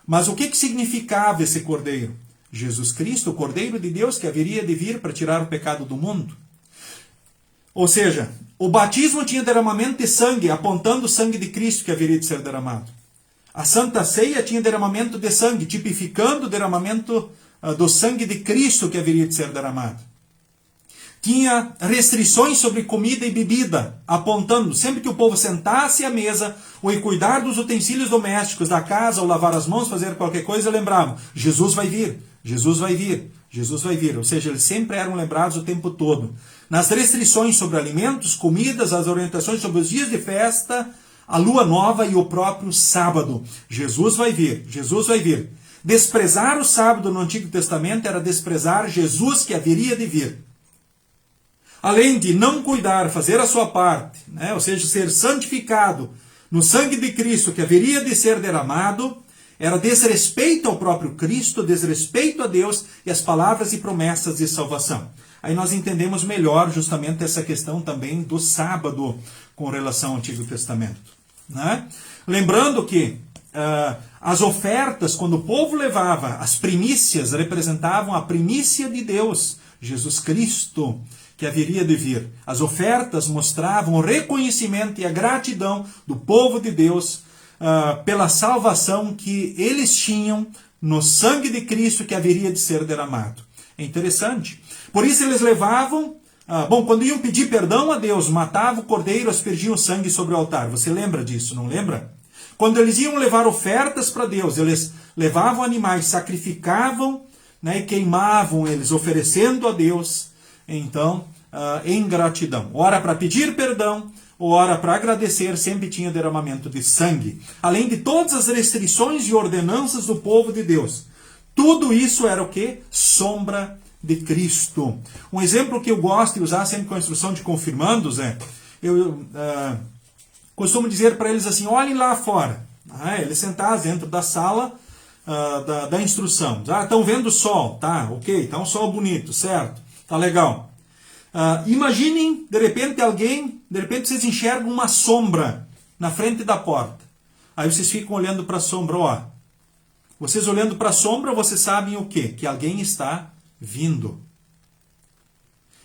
Mas o que significava esse cordeiro? Jesus Cristo, o Cordeiro de Deus que haveria de vir para tirar o pecado do mundo. Ou seja, o batismo tinha derramamento de sangue, apontando o sangue de Cristo que haveria de ser derramado. A Santa Ceia tinha derramamento de sangue, tipificando o derramamento do sangue de Cristo que haveria de ser derramado. Tinha restrições sobre comida e bebida, apontando, sempre que o povo sentasse à mesa, ou em cuidar dos utensílios domésticos da casa, ou lavar as mãos, fazer qualquer coisa, lembravam: Jesus vai vir, Jesus vai vir, Jesus vai vir. Ou seja, eles sempre eram lembrados o tempo todo. Nas restrições sobre alimentos, comidas, as orientações sobre os dias de festa, a lua nova e o próprio sábado. Jesus vai vir, Jesus vai vir. Desprezar o sábado no Antigo Testamento era desprezar Jesus que haveria de vir. Além de não cuidar, fazer a sua parte, né? Ou seja, ser santificado no sangue de Cristo que haveria de ser derramado, era desrespeito ao próprio Cristo, desrespeito a Deus e as palavras e promessas de salvação. Aí nós entendemos melhor justamente essa questão também do sábado com relação ao Antigo Testamento. Né? Lembrando que as ofertas, quando o povo levava as primícias, representavam a primícia de Deus, Jesus Cristo, que haveria de vir. As ofertas mostravam o reconhecimento e a gratidão do povo de Deus pela salvação que eles tinham no sangue de Cristo que haveria de ser derramado. É interessante. Por isso eles levavam Bom, quando iam pedir perdão a Deus, matavam o cordeiro, aspergiam sangue sobre o altar. Você lembra disso, não lembra? Quando eles iam levar ofertas para Deus, eles levavam animais, sacrificavam, né, e queimavam eles, oferecendo a Deus, então, em gratidão. Ora para pedir perdão, ora para agradecer, sempre tinha derramamento de sangue. Além de todas as restrições e ordenanças do povo de Deus. Tudo isso era o quê? Sombra de Cristo. Um exemplo que eu gosto de usar sempre com a instrução de confirmandos é, eu costumo dizer para eles assim, olhem lá fora. Eles sentados dentro da sala da instrução. Estão vendo o sol, tá? Ok, tá um sol bonito, certo? Tá legal. Imaginem, de repente vocês enxergam uma sombra na frente da porta. Aí vocês ficam olhando para a sombra, ó. Vocês olhando para a sombra, vocês sabem o quê? Que alguém está vindo.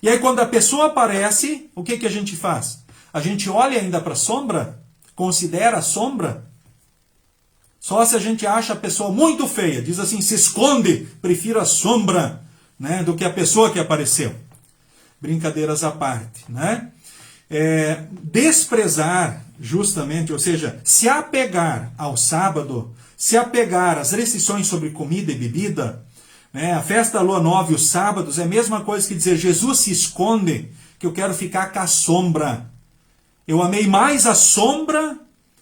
E aí quando a pessoa aparece, o que a gente faz? A gente olha ainda para a sombra? Considera a sombra? Só se a gente acha a pessoa muito feia, diz assim, se esconde, prefiro a sombra, né, do que a pessoa que apareceu. Brincadeiras à parte, né? Desprezar justamente, ou seja, se apegar ao sábado, se apegar às restrições sobre comida e bebida, né, a festa da lua nova e os sábados é a mesma coisa que dizer Jesus se esconde, que eu quero ficar com a sombra. Eu amei mais a sombra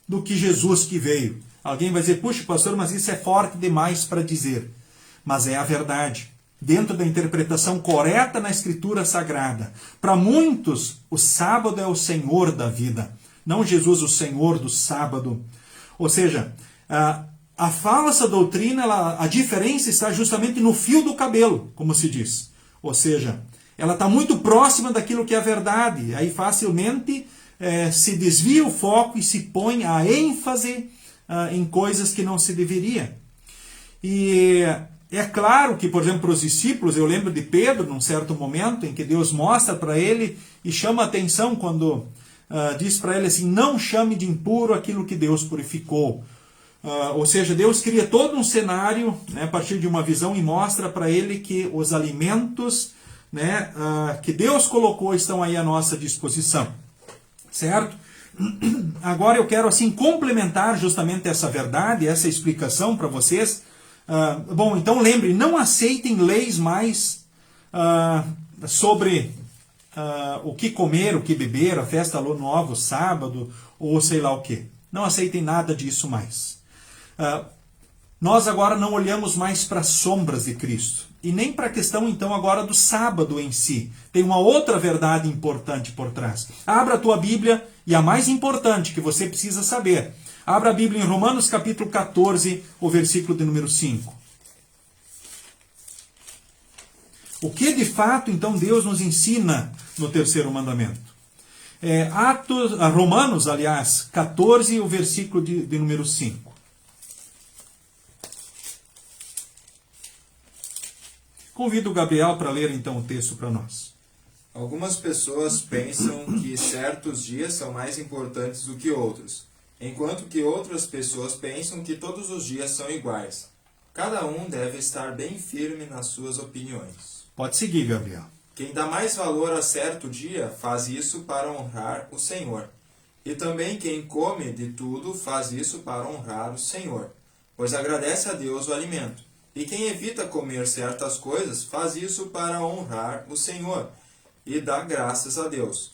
do que Jesus que veio. Alguém vai dizer, puxa pastor, mas isso é forte demais para dizer. Mas é a verdade. Dentro da interpretação correta na Escritura Sagrada. Para muitos, o sábado é o Senhor da vida. Não Jesus o Senhor do sábado. Ou seja, a falsa doutrina, a diferença está justamente no fio do cabelo, como se diz. Ou seja, ela está muito próxima daquilo que é a verdade. Aí facilmente se desvia o foco e se põe a ênfase em coisas que não se deveria. E é claro que, por exemplo, para os discípulos, eu lembro de Pedro, num certo momento, em que Deus mostra para ele e chama a atenção quando diz para ele assim, não chame de impuro aquilo que Deus purificou. Ou seja, Deus cria todo um cenário, né, a partir de uma visão e mostra para ele que os alimentos, né, que Deus colocou estão aí à nossa disposição. Certo? Agora eu quero assim complementar justamente essa verdade, essa explicação para vocês. Bom, então lembre, não aceitem leis mais sobre o que comer, o que beber, a festa da lua nova, o sábado, ou sei lá o que. Não aceitem nada disso mais. Nós agora não olhamos mais para as sombras de Cristo. E nem para a questão, então, agora do sábado em si. Tem uma outra verdade importante por trás. Abra a tua Bíblia, e a mais importante que você precisa saber. Abra a Bíblia em Romanos capítulo 14, o versículo de número 5. O que de fato, então, Deus nos ensina no terceiro mandamento? Romanos, aliás, 14, o versículo de número 5. Convido o Gabriel para ler então o texto para nós. Algumas pessoas pensam que certos dias são mais importantes do que outros, enquanto que outras pessoas pensam que todos os dias são iguais. Cada um deve estar bem firme nas suas opiniões. Pode seguir, Gabriel. Quem dá mais valor a certo dia faz isso para honrar o Senhor. E também quem come de tudo faz isso para honrar o Senhor, pois agradece a Deus o alimento. E quem evita comer certas coisas faz isso para honrar o Senhor e dá graças a Deus.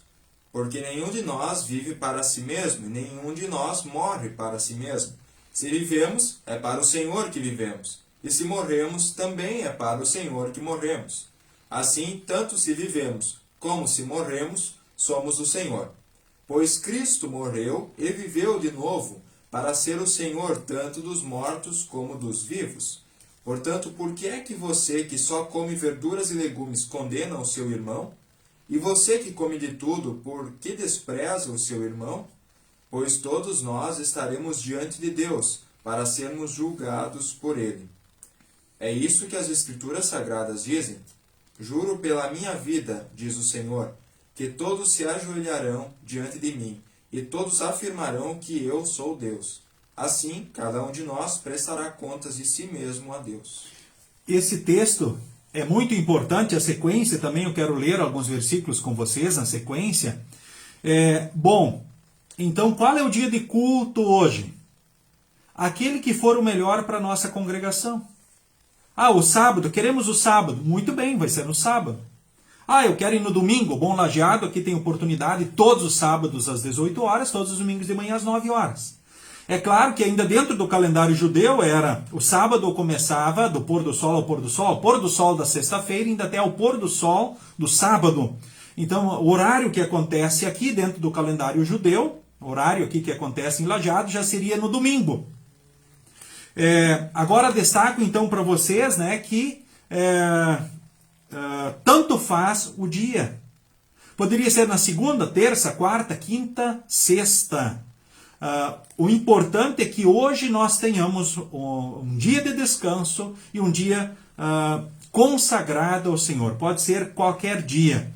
Porque nenhum de nós vive para si mesmo e nenhum de nós morre para si mesmo. Se vivemos, é para o Senhor que vivemos. E se morremos, também é para o Senhor que morremos. Assim, tanto se vivemos como se morremos, somos do Senhor. Pois Cristo morreu e viveu de novo para ser o Senhor tanto dos mortos como dos vivos. Portanto, por que é que você que só come verduras e legumes condena o seu irmão? E você que come de tudo, por que despreza o seu irmão? Pois todos nós estaremos diante de Deus, para sermos julgados por ele. É isso que as Escrituras Sagradas dizem. Juro pela minha vida, diz o Senhor, que todos se ajoelharão diante de mim, e todos afirmarão que eu sou Deus. Assim, cada um de nós prestará contas de si mesmo a Deus. Esse texto é muito importante a sequência, também eu quero ler alguns versículos com vocês na sequência. Bom, então qual é o dia de culto hoje? Aquele que for o melhor para a nossa congregação. O sábado, queremos o sábado. Muito bem, vai ser no sábado. Eu quero ir no domingo. Bom Lajeado, aqui tem oportunidade todos os sábados às 18 horas, todos os domingos de manhã às 9 horas. É claro que ainda dentro do calendário judeu era o sábado começava do pôr do sol ao pôr do sol, ao pôr do sol da sexta-feira ainda até ao pôr do sol do sábado. Então, o horário que acontece aqui dentro do calendário judeu, o horário aqui que acontece em Lajeado já seria no domingo. Agora destaco então para vocês, né, que tanto faz o dia. Poderia ser na segunda, terça, quarta, quinta, sexta. O importante é que hoje nós tenhamos um dia de descanso e um dia consagrado ao Senhor. Pode ser qualquer dia.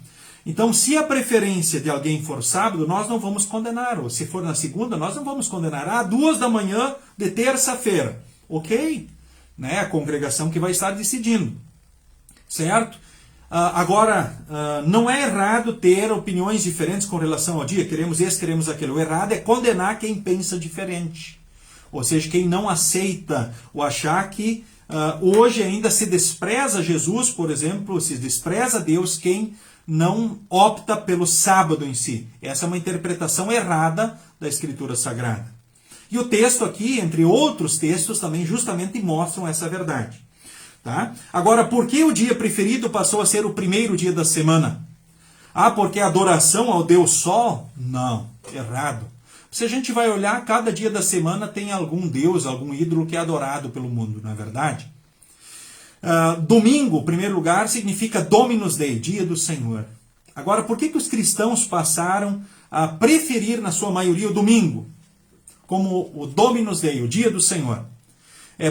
Então, se a preferência de alguém for sábado, nós não vamos condenar. Ou se for na segunda, nós não vamos condenar. 2 da manhã de terça-feira. Ok? Né? A congregação que vai estar decidindo. Certo? Agora, não é errado ter opiniões diferentes com relação ao dia. Queremos esse, queremos aquele. O errado é condenar quem pensa diferente. Ou seja, quem não aceita ou achar que hoje ainda se despreza Jesus, por exemplo, se despreza Deus quem não opta pelo sábado em si. Essa é uma interpretação errada da Escritura Sagrada. E o texto aqui, entre outros textos, também justamente mostram essa verdade. Tá? Agora, por que o dia preferido passou a ser o primeiro dia da semana? Porque a adoração ao Deus Sol? Não, errado. Se a gente vai olhar, cada dia da semana tem algum Deus, algum ídolo que é adorado pelo mundo, não é verdade? Domingo, em primeiro lugar, significa Dominus Dei, dia do Senhor. Agora, por que os cristãos passaram a preferir, na sua maioria, o domingo como o Dominus Dei, o dia do Senhor?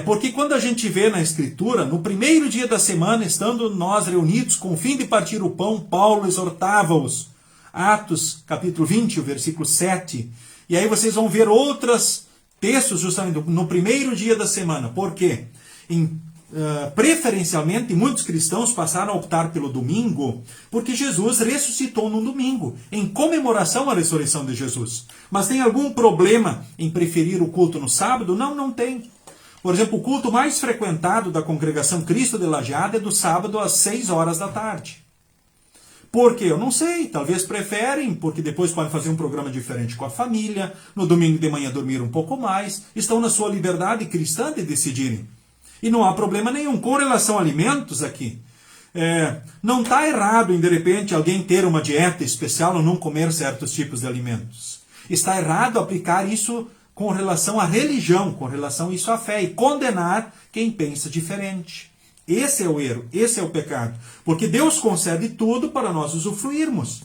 Porque quando a gente vê na Escritura, no primeiro dia da semana, estando nós reunidos com o fim de partir o pão, Paulo exortava-os. Atos, capítulo 20, o versículo 7. E aí vocês vão ver outros textos justamente no primeiro dia da semana. Por quê? Preferencialmente, muitos cristãos passaram a optar pelo domingo, porque Jesus ressuscitou no domingo, em comemoração à ressurreição de Jesus. Mas tem algum problema em preferir o culto no sábado? Não, não tem. Por exemplo, o culto mais frequentado da congregação Cristo de Lajeado é do sábado às 6 horas da tarde. Por quê? Eu não sei. Talvez preferem, porque depois podem fazer um programa diferente com a família, no domingo de manhã dormir um pouco mais, estão na sua liberdade cristã de decidirem. E não há problema nenhum. Com relação a alimentos aqui, não está errado em, de repente, alguém ter uma dieta especial ou não comer certos tipos de alimentos. Está errado aplicar isso com relação à religião, com relação a isso à fé, e condenar quem pensa diferente. Esse é o erro, esse é o pecado. Porque Deus concede tudo para nós usufruirmos.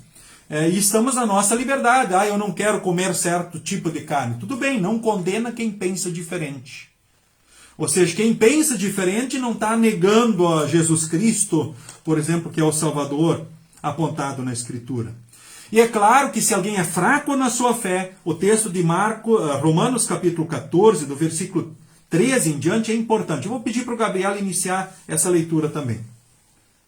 E estamos na nossa liberdade. Eu não quero comer certo tipo de carne. Tudo bem, não condena quem pensa diferente. Ou seja, quem pensa diferente não está negando a Jesus Cristo, por exemplo, que é o Salvador apontado na Escritura. E é claro que se alguém é fraco na sua fé, o texto de Romanos capítulo 14, do versículo 13 em diante, é importante. Eu vou pedir para o Gabriel iniciar essa leitura também.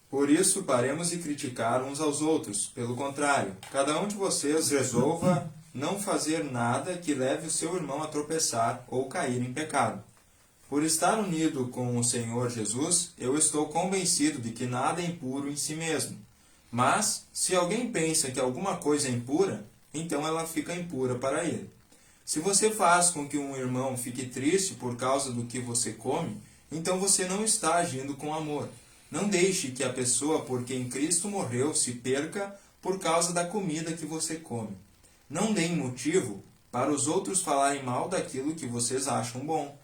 Por isso, paremos de criticar uns aos outros. Pelo contrário, cada um de vocês resolva não fazer nada que leve o seu irmão a tropeçar ou cair em pecado. Por estar unido com o Senhor Jesus, eu estou convencido de que nada é impuro em si mesmo. Mas, se alguém pensa que alguma coisa é impura, então ela fica impura para ele. Se você faz com que um irmão fique triste por causa do que você come, então você não está agindo com amor. Não deixe que a pessoa por quem Cristo morreu se perca por causa da comida que você come. Não deem motivo para os outros falarem mal daquilo que vocês acham bom,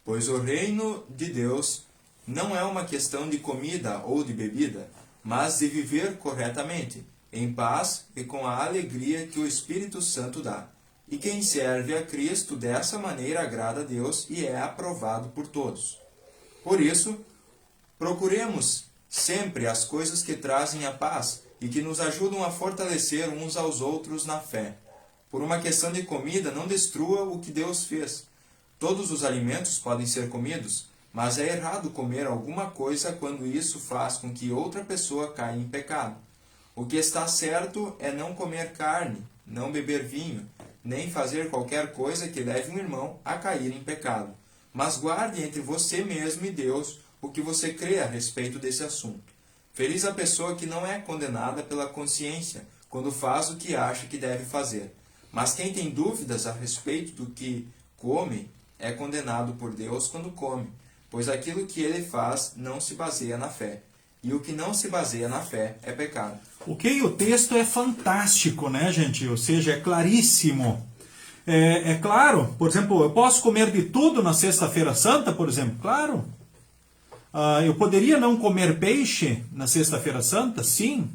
pois o reino de Deus não é uma questão de comida ou de bebida, mas de viver corretamente, em paz e com a alegria que o Espírito Santo dá. E quem serve a Cristo dessa maneira agrada a Deus e é aprovado por todos. Por isso, procuremos sempre as coisas que trazem a paz e que nos ajudam a fortalecer uns aos outros na fé. Por uma questão de comida, não destrua o que Deus fez. Todos os alimentos podem ser comidos, Mas é errado comer alguma coisa quando isso faz com que outra pessoa caia em pecado. O que está certo é não comer carne, não beber vinho, nem fazer qualquer coisa que leve um irmão a cair em pecado. Mas guarde entre você mesmo e Deus o que você crê a respeito desse assunto. Feliz a pessoa que não é condenada pela consciência quando faz o que acha que deve fazer. Mas quem tem dúvidas a respeito do que come é condenado por Deus quando come, pois aquilo que ele faz não se baseia na fé. E o que não se baseia na fé é pecado. Ok, o texto é fantástico, né, gente? Ou seja, é claríssimo. É claro, por exemplo, eu posso comer de tudo na Sexta-feira Santa, por exemplo? Claro. Eu poderia não comer peixe na Sexta-feira Santa? Sim.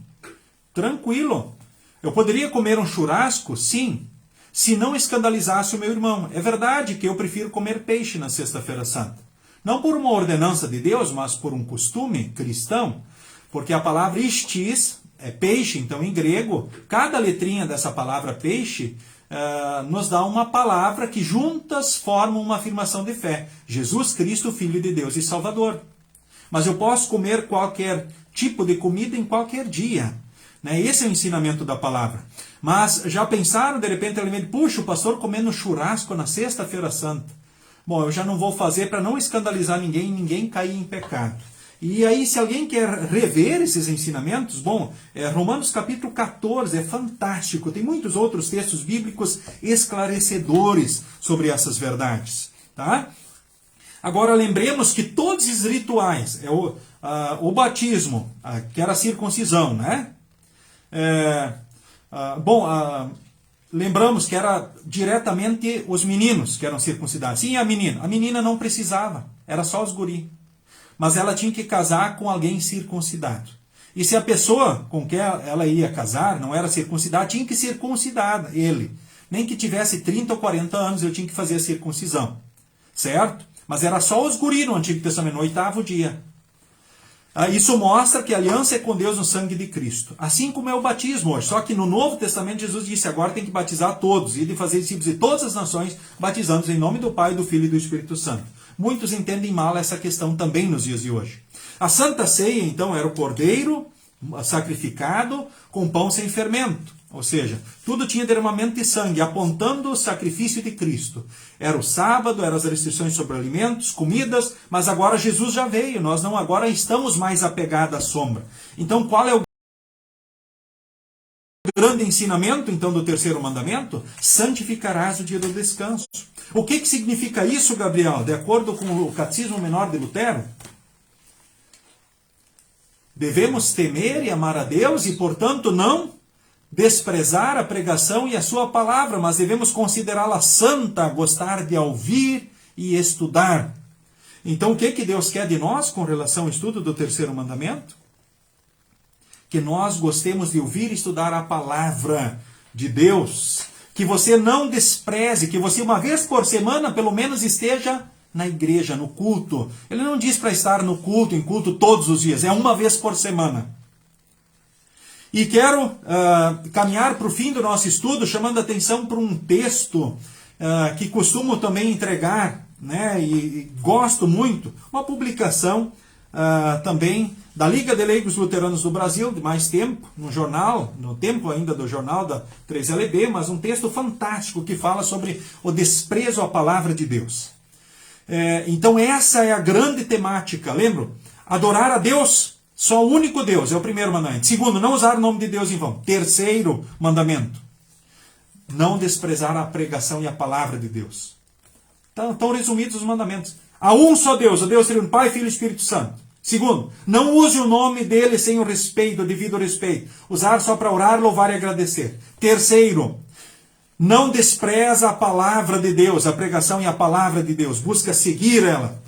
Tranquilo. Eu poderia comer um churrasco? Sim. Se não escandalizasse o meu irmão. É verdade que eu prefiro comer peixe na Sexta-feira Santa. Não por uma ordenança de Deus, mas por um costume cristão. Porque a palavra istis é peixe, então em grego, cada letrinha dessa palavra peixe nos dá uma palavra que juntas formam uma afirmação de fé. Jesus Cristo, Filho de Deus e Salvador. Mas eu posso comer qualquer tipo de comida em qualquer dia. Né? Esse é o ensinamento da palavra. Mas já pensaram, de repente, puxa, o pastor comendo churrasco na Sexta-feira Santa. Bom, eu já não vou fazer para não escandalizar ninguém e ninguém cair em pecado. E aí, se alguém quer rever esses ensinamentos, bom, Romanos capítulo 14 é fantástico. Tem muitos outros textos bíblicos esclarecedores sobre essas verdades. Tá? Agora, lembremos que todos esses rituais, o batismo, que era a circuncisão, né? Lembramos que era diretamente os meninos que eram circuncidados. Sim, a menina não precisava, era só os guri. Mas ela tinha que casar com alguém circuncidado. E se a pessoa com quem ela ia casar não era circuncidada, tinha que circuncidar ele. Nem que tivesse 30 ou 40 anos, eu tinha que fazer a circuncisão. Certo? Mas era só os guri no Antigo Testamento, no 8º dia. Isso mostra que a aliança é com Deus no sangue de Cristo. Assim como é o batismo hoje. Só que no Novo Testamento Jesus disse, agora tem que batizar todos. E de fazer discípulos de todas as nações, batizando-os em nome do Pai, do Filho e do Espírito Santo. Muitos entendem mal essa questão também nos dias de hoje. A Santa Ceia, então, era o cordeiro sacrificado com pão sem fermento. Ou seja, tudo tinha derramamento de sangue, apontando o sacrifício de Cristo. Era o sábado, eram as restrições sobre alimentos, comidas, mas agora Jesus já veio, nós não agora estamos mais apegados à sombra. Então, qual é o grande ensinamento, então, do terceiro mandamento? Santificarás o dia do descanso. O que significa isso, Gabriel? De acordo com o Catecismo Menor de Lutero? Devemos temer e amar a Deus e, portanto, não desprezar a pregação e a sua palavra, mas devemos considerá-la santa, gostar de ouvir e estudar. Então, o que Deus quer de nós com relação ao estudo do terceiro mandamento? Que nós gostemos de ouvir e estudar a palavra de Deus. Que você não despreze, que você uma vez por semana, pelo menos, esteja na igreja, no culto. Ele não diz para estar no culto, em culto todos os dias, é uma vez por semana. E quero caminhar para o fim do nosso estudo, chamando a atenção para um texto que costumo também entregar, né, e gosto muito, uma publicação também da Liga de Leigos Luteranos do Brasil, de mais tempo, no jornal, no tempo ainda do jornal da 3LB, mas um texto fantástico que fala sobre o desprezo à palavra de Deus. Então essa é a grande temática, lembro? Adorar a Deus, só o único Deus, é o primeiro mandamento. Segundo, não usar o nome de Deus em vão. Terceiro mandamento, não desprezar a pregação e a palavra de Deus. Estão resumidos os mandamentos. Há um só Deus, o Deus Trino, Pai, Filho e Espírito Santo. Segundo, não use o nome dele sem o respeito, o devido respeito. Usar só para orar, louvar e agradecer. Terceiro, não despreza a palavra de Deus, a pregação e a palavra de Deus. Busca seguir ela.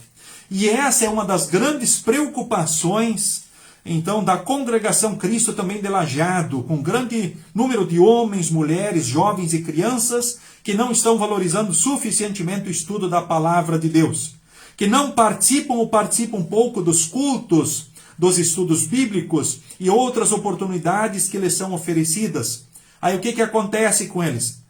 E essa é uma das grandes preocupações, então, da congregação Cristo também de Lajeado, com grande número de homens, mulheres, jovens e crianças que não estão valorizando suficientemente o estudo da palavra de Deus. Que não participam ou participam pouco dos cultos, dos estudos bíblicos e outras oportunidades que lhes são oferecidas. Aí o que acontece com eles?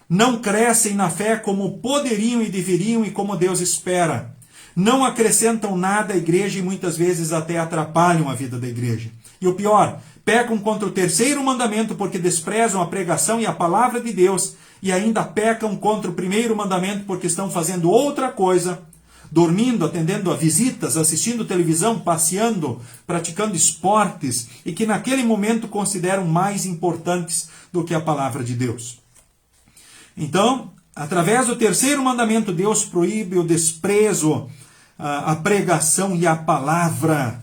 Não crescem na fé como poderiam e deveriam e como Deus espera. não acrescentam nada à igreja e muitas vezes até atrapalham a vida da igreja. E o pior, pecam contra o terceiro mandamento porque desprezam a pregação e a palavra de Deus, e ainda pecam contra o primeiro mandamento porque estão fazendo outra coisa, dormindo, atendendo a visitas, assistindo televisão, passeando, praticando esportes, e que naquele momento consideram mais importantes do que a palavra de Deus. Então, através do terceiro mandamento, Deus proíbe o desprezo, a pregação e a palavra.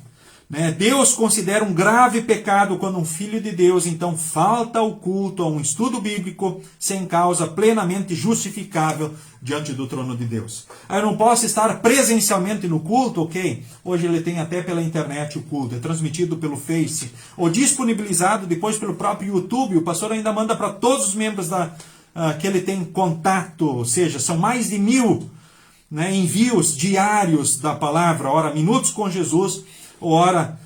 Deus considera um grave pecado quando um filho de Deus, então, falta ao culto, a um estudo bíblico, sem causa plenamente justificável diante do trono de Deus. Eu não posso estar presencialmente no culto, ok? Hoje ele tem até pela internet o culto, é transmitido pelo Face, ou disponibilizado depois pelo próprio YouTube. O pastor ainda manda para todos os membros que ele tem contato, ou seja, são mais de 1000 envios diários da palavra, ora, Minutos com Jesus, ora,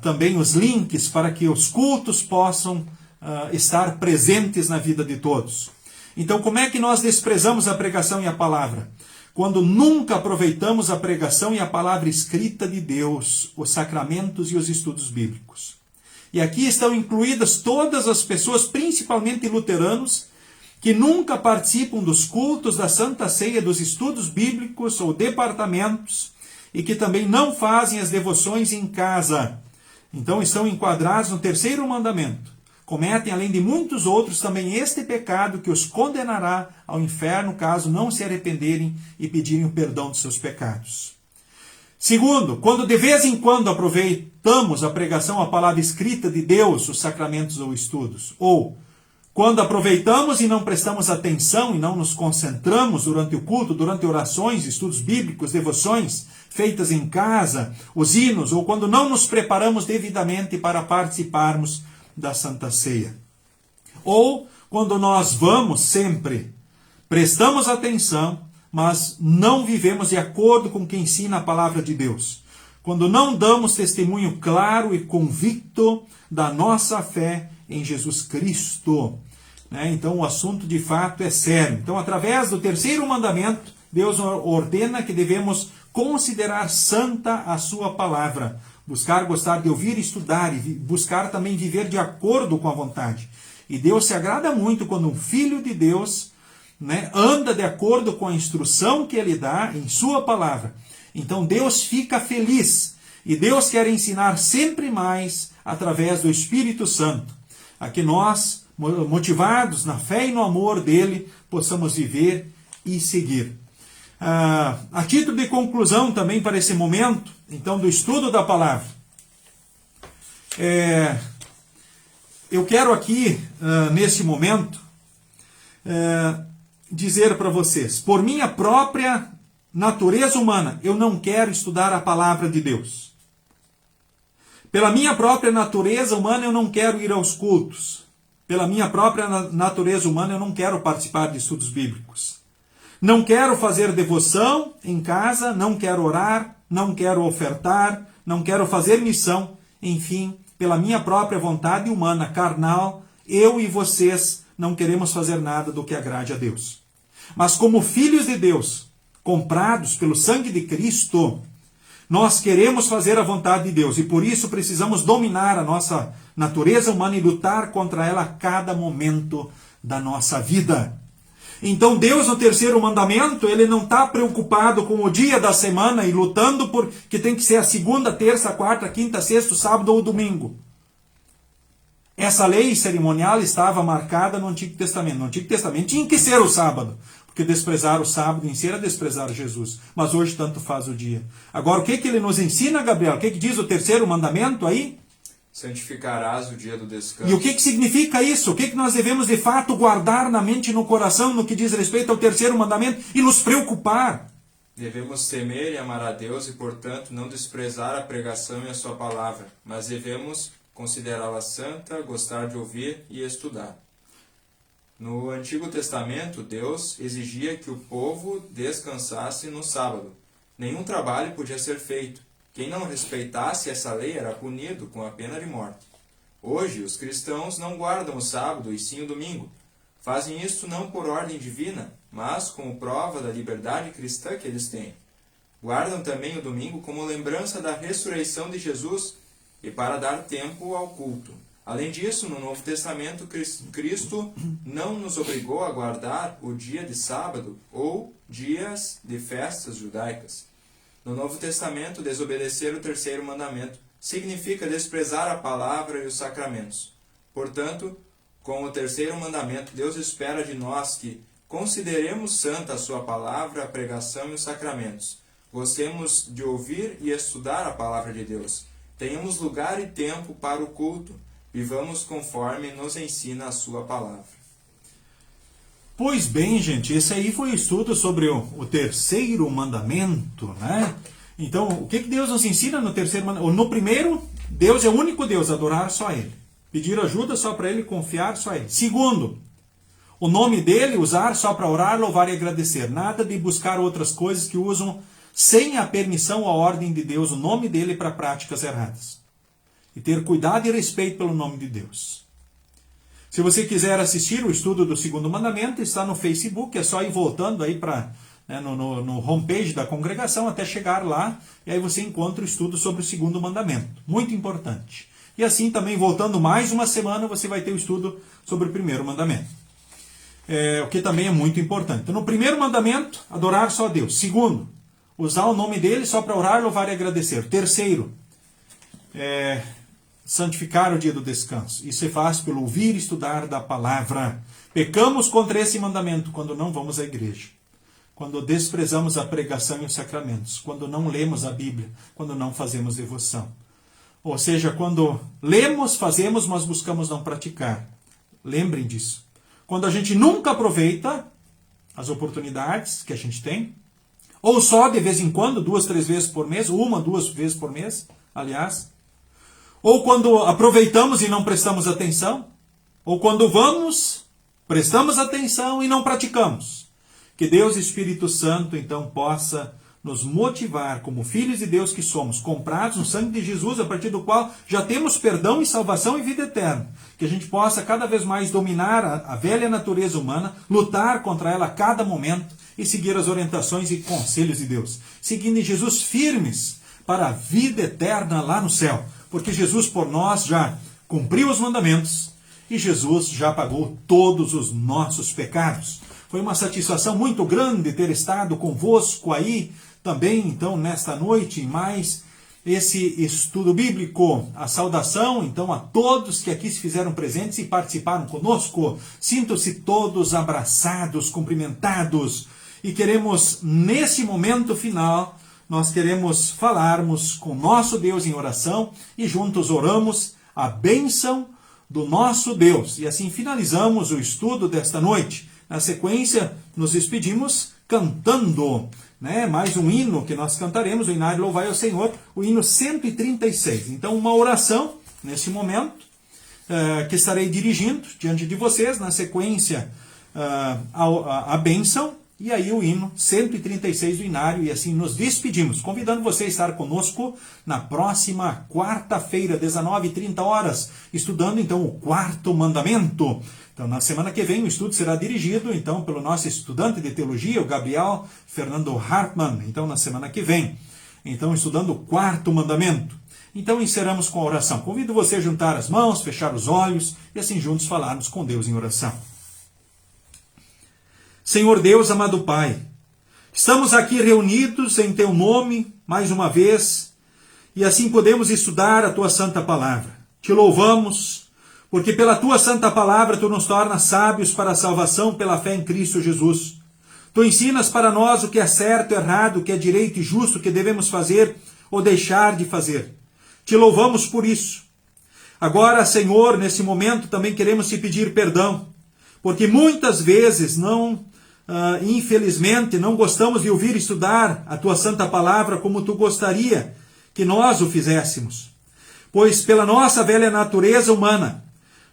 também os links para que os cultos possam estar presentes na vida de todos. Então, como é que nós desprezamos a pregação e a palavra? Quando nunca aproveitamos a pregação e a palavra escrita de Deus, os sacramentos e os estudos bíblicos. E aqui estão incluídas todas as pessoas, principalmente luteranos, que nunca participam dos cultos da Santa Ceia, dos estudos bíblicos ou departamentos, e que também não fazem as devoções em casa. Então estão enquadrados no terceiro mandamento. Cometem, além de muitos outros, também este pecado que os condenará ao inferno, caso não se arrependerem e pedirem o perdão de seus pecados. Segundo, quando de vez em quando aproveitamos a pregação, a palavra escrita de Deus, os sacramentos ou estudos, ou quando aproveitamos e não prestamos atenção e não nos concentramos durante o culto, durante orações, estudos bíblicos, devoções feitas em casa, os hinos, ou quando não nos preparamos devidamente para participarmos da Santa Ceia. Ou quando nós vamos sempre, prestamos atenção, mas não vivemos de acordo com o que ensina a palavra de Deus. Quando não damos testemunho claro e convicto da nossa fé em Jesus Cristo. Então o assunto de fato é sério. Então, através do terceiro mandamento, Deus ordena que devemos considerar santa a sua palavra, buscar gostar de ouvir e estudar, e buscar também viver de acordo com a vontade. E Deus se agrada muito quando um filho de Deus anda de acordo com a instrução que ele dá em sua palavra. Então Deus fica feliz, e Deus quer ensinar sempre mais através do Espírito Santo, a que nós, motivados na fé e no amor dele, possamos viver e seguir. A título de conclusão também para esse momento, então, do estudo da palavra, eu quero aqui, nesse momento, dizer para vocês, por minha própria natureza humana, eu não quero estudar a palavra de Deus. Pela minha própria natureza humana, eu não quero ir aos cultos. Pela minha própria natureza humana, eu não quero participar de estudos bíblicos. Não quero fazer devoção em casa, não quero orar, não quero ofertar, não quero fazer missão. Enfim, pela minha própria vontade humana, carnal, eu e vocês não queremos fazer nada do que agrade a Deus. Mas como filhos de Deus, comprados pelo sangue de Cristo, nós queremos fazer a vontade de Deus, e por isso precisamos dominar a nossa natureza humana e lutar contra ela a cada momento da nossa vida. Então Deus, no terceiro mandamento, ele não está preocupado com o dia da semana e lutando por que tem que ser a segunda, terça, quarta, quinta, sexta, sábado ou domingo. Essa lei cerimonial estava marcada no Antigo Testamento. No Antigo Testamento tinha que ser o sábado, porque desprezar o sábado em si era desprezar Jesus. Mas hoje tanto faz o dia. Agora, o que ele nos ensina, Gabriel? O que diz o terceiro mandamento aí? Santificarás o dia do descanso. E o que significa isso? O que nós devemos de fato guardar na mente e no coração no que diz respeito ao terceiro mandamento e nos preocupar? Devemos temer e amar a Deus e, portanto, não desprezar a pregação e a sua palavra, mas devemos considerá-la santa, gostar de ouvir e estudar. No Antigo Testamento, Deus exigia que o povo descansasse no sábado. Nenhum trabalho podia ser feito. Quem não respeitasse essa lei era punido com a pena de morte. Hoje, os cristãos não guardam o sábado e sim o domingo. Fazem isso não por ordem divina, mas como prova da liberdade cristã que eles têm. Guardam também o domingo como lembrança da ressurreição de Jesus e para dar tempo ao culto. Além disso, no Novo Testamento, Cristo não nos obrigou a guardar o dia de sábado ou dias de festas judaicas. No Novo Testamento, desobedecer o terceiro mandamento significa desprezar a palavra e os sacramentos. Portanto, com o terceiro mandamento, Deus espera de nós que consideremos santa a sua palavra, a pregação e os sacramentos. Gostemos de ouvir e estudar a palavra de Deus. Tenhamos lugar e tempo para o culto. Vivamos conforme nos ensina a sua palavra. Pois bem, gente, esse aí foi o estudo sobre o terceiro mandamento, né? Então, o que Deus nos ensina no terceiro mandamento? No primeiro, Deus é o único Deus, adorar só Ele. Pedir ajuda só para Ele, confiar só a Ele. Segundo, o nome dEle, usar só para orar, louvar e agradecer. Nada de buscar outras coisas que usam sem a permissão ou a ordem de Deus, o nome dEle para práticas erradas. E ter cuidado e respeito pelo nome de Deus. Se você quiser assistir o estudo do segundo mandamento, está no Facebook, é só ir voltando aí para no homepage da congregação até chegar lá, e aí você encontra o estudo sobre o segundo mandamento. Muito importante. E assim também, voltando mais uma semana, você vai ter o estudo sobre o primeiro mandamento. O que também é muito importante. Então, no primeiro mandamento, adorar só a Deus. Segundo, usar o nome dele só para orar, louvar e agradecer. Terceiro, santificar o dia do descanso. Isso é fácil pelo ouvir e estudar da palavra. Pecamos contra esse mandamento quando não vamos à igreja, quando desprezamos a pregação e os sacramentos, quando não lemos a Bíblia, quando não fazemos devoção. Ou seja, quando lemos, fazemos, mas buscamos não praticar. Lembrem disso. Quando a gente nunca aproveita as oportunidades que a gente tem, ou só de vez em quando, 2, 3 vezes por mês, 1, 2 vezes por mês, aliás, ou quando aproveitamos e não prestamos atenção, ou quando vamos, prestamos atenção e não praticamos. Que Deus e Espírito Santo, então, possa nos motivar como filhos de Deus que somos, comprados no sangue de Jesus, a partir do qual já temos perdão e salvação e vida eterna. Que a gente possa cada vez mais dominar a velha natureza humana, lutar contra ela a cada momento e seguir as orientações e conselhos de Deus. Seguindo em Jesus firmes para a vida eterna lá no céu. Porque Jesus por nós já cumpriu os mandamentos e Jesus já pagou todos os nossos pecados. Foi uma satisfação muito grande ter estado convosco aí também, então, nesta noite, mais esse estudo bíblico. A saudação, então, a todos que aqui se fizeram presentes e participaram conosco. Sintam-se todos abraçados, cumprimentados. E queremos, nesse momento final, nós queremos falarmos com nosso Deus em oração e juntos oramos a bênção do nosso Deus. E assim finalizamos o estudo desta noite. Na sequência, nos despedimos cantando, mais um hino que nós cantaremos, o Inário Louvai ao Senhor, o hino 136. Então, uma oração, nesse momento, que estarei dirigindo diante de vocês, na sequência, a bênção, e aí o hino 136 do Inário, e assim nos despedimos, convidando você a estar conosco na próxima quarta-feira, 19h30, estudando então o quarto mandamento. Então, na semana que vem, o estudo será dirigido, então, pelo nosso estudante de teologia, o Gabriel Fernando Hartmann, então, na semana que vem. Então, estudando o quarto mandamento. Então, encerramos com a oração. Convido você a juntar as mãos, fechar os olhos, e assim juntos falarmos com Deus em oração. Senhor Deus, amado Pai, estamos aqui reunidos em Teu nome, mais uma vez, e assim podemos estudar a Tua Santa Palavra. Te louvamos, porque pela Tua Santa Palavra Tu nos tornas sábios para a salvação pela fé em Cristo Jesus. Tu ensinas para nós o que é certo, errado, o que é direito e justo, o que devemos fazer ou deixar de fazer. Te louvamos por isso. Agora, Senhor, nesse momento também queremos Te pedir perdão, porque muitas vezes infelizmente, não gostamos de ouvir e estudar a Tua Santa Palavra como Tu gostaria que nós o fizéssemos. Pois pela nossa velha natureza humana,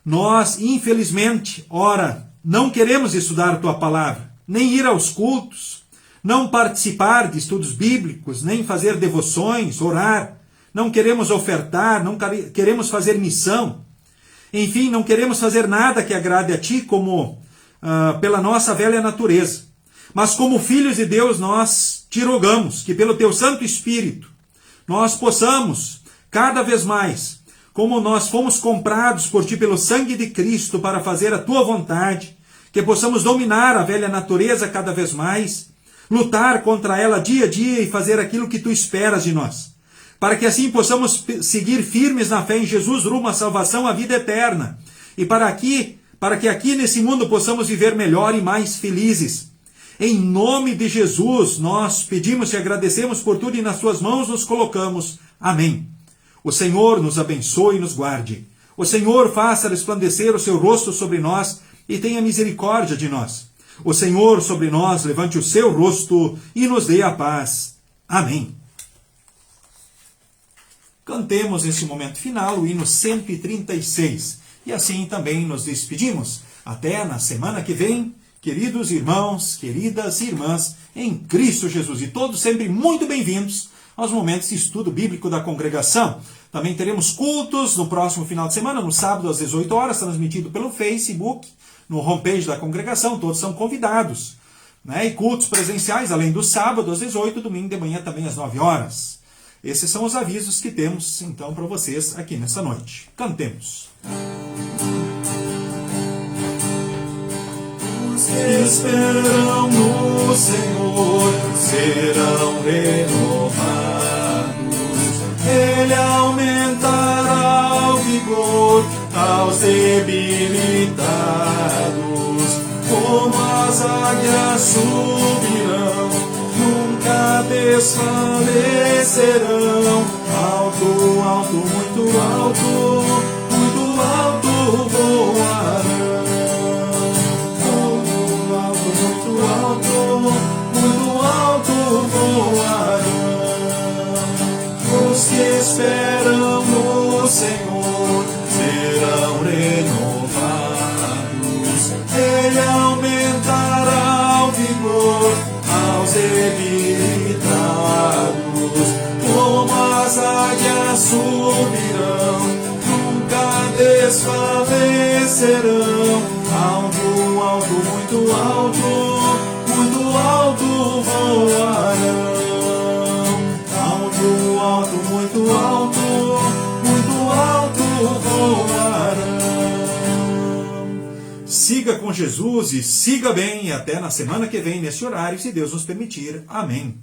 nós, infelizmente, ora, não queremos estudar a Tua Palavra, nem ir aos cultos, não participar de estudos bíblicos, nem fazer devoções, orar, não queremos ofertar, não queremos fazer missão. Enfim, não queremos fazer nada que agrade a Ti como pela nossa velha natureza. Mas como filhos de Deus, nós te rogamos que pelo teu Santo Espírito nós possamos, cada vez mais, como nós fomos comprados por ti pelo sangue de Cristo para fazer a tua vontade, que possamos dominar a velha natureza cada vez mais, lutar contra ela dia a dia e fazer aquilo que tu esperas de nós, para que assim possamos seguir firmes na fé em Jesus rumo à salvação, à vida eterna, e para que aqui nesse mundo possamos viver melhor e mais felizes. Em nome de Jesus, nós pedimos e agradecemos por tudo e nas tuas mãos nos colocamos. Amém. O Senhor nos abençoe e nos guarde. O Senhor faça resplandecer o seu rosto sobre nós e tenha misericórdia de nós. O Senhor sobre nós levante o seu rosto e nos dê a paz. Amém. Cantemos nesse momento final o hino 136. E assim também nos despedimos. Até na semana que vem, queridos irmãos, queridas irmãs, em Cristo Jesus. E todos sempre muito bem-vindos aos momentos de estudo bíblico da congregação. Também teremos cultos no próximo final de semana, no sábado às 18 horas, transmitido pelo Facebook, no homepage da congregação, todos são convidados. E cultos presenciais, além do sábado às 18, domingo de manhã também às 9 horas. Esses são os avisos que temos, então, para vocês aqui nessa noite. Cantemos. Os que esperam no Senhor serão renovados. Ele aumentará o vigor aos debilitados. Como as águias subirão, nunca desfalecerão. Alto, alto, muito alto, muito alto voarão. Alto, alto, muito alto, muito alto voarão. Os que esperam no Senhor serão renovados. Ele aumentará o vigor aos debilitados. Como as águias subirão, nunca desfalecerão. Alto, alto, muito alto voarão. Alto, alto, muito alto voarão. Siga com Jesus e siga bem, e até na semana que vem, nesse horário, se Deus nos permitir. Amém.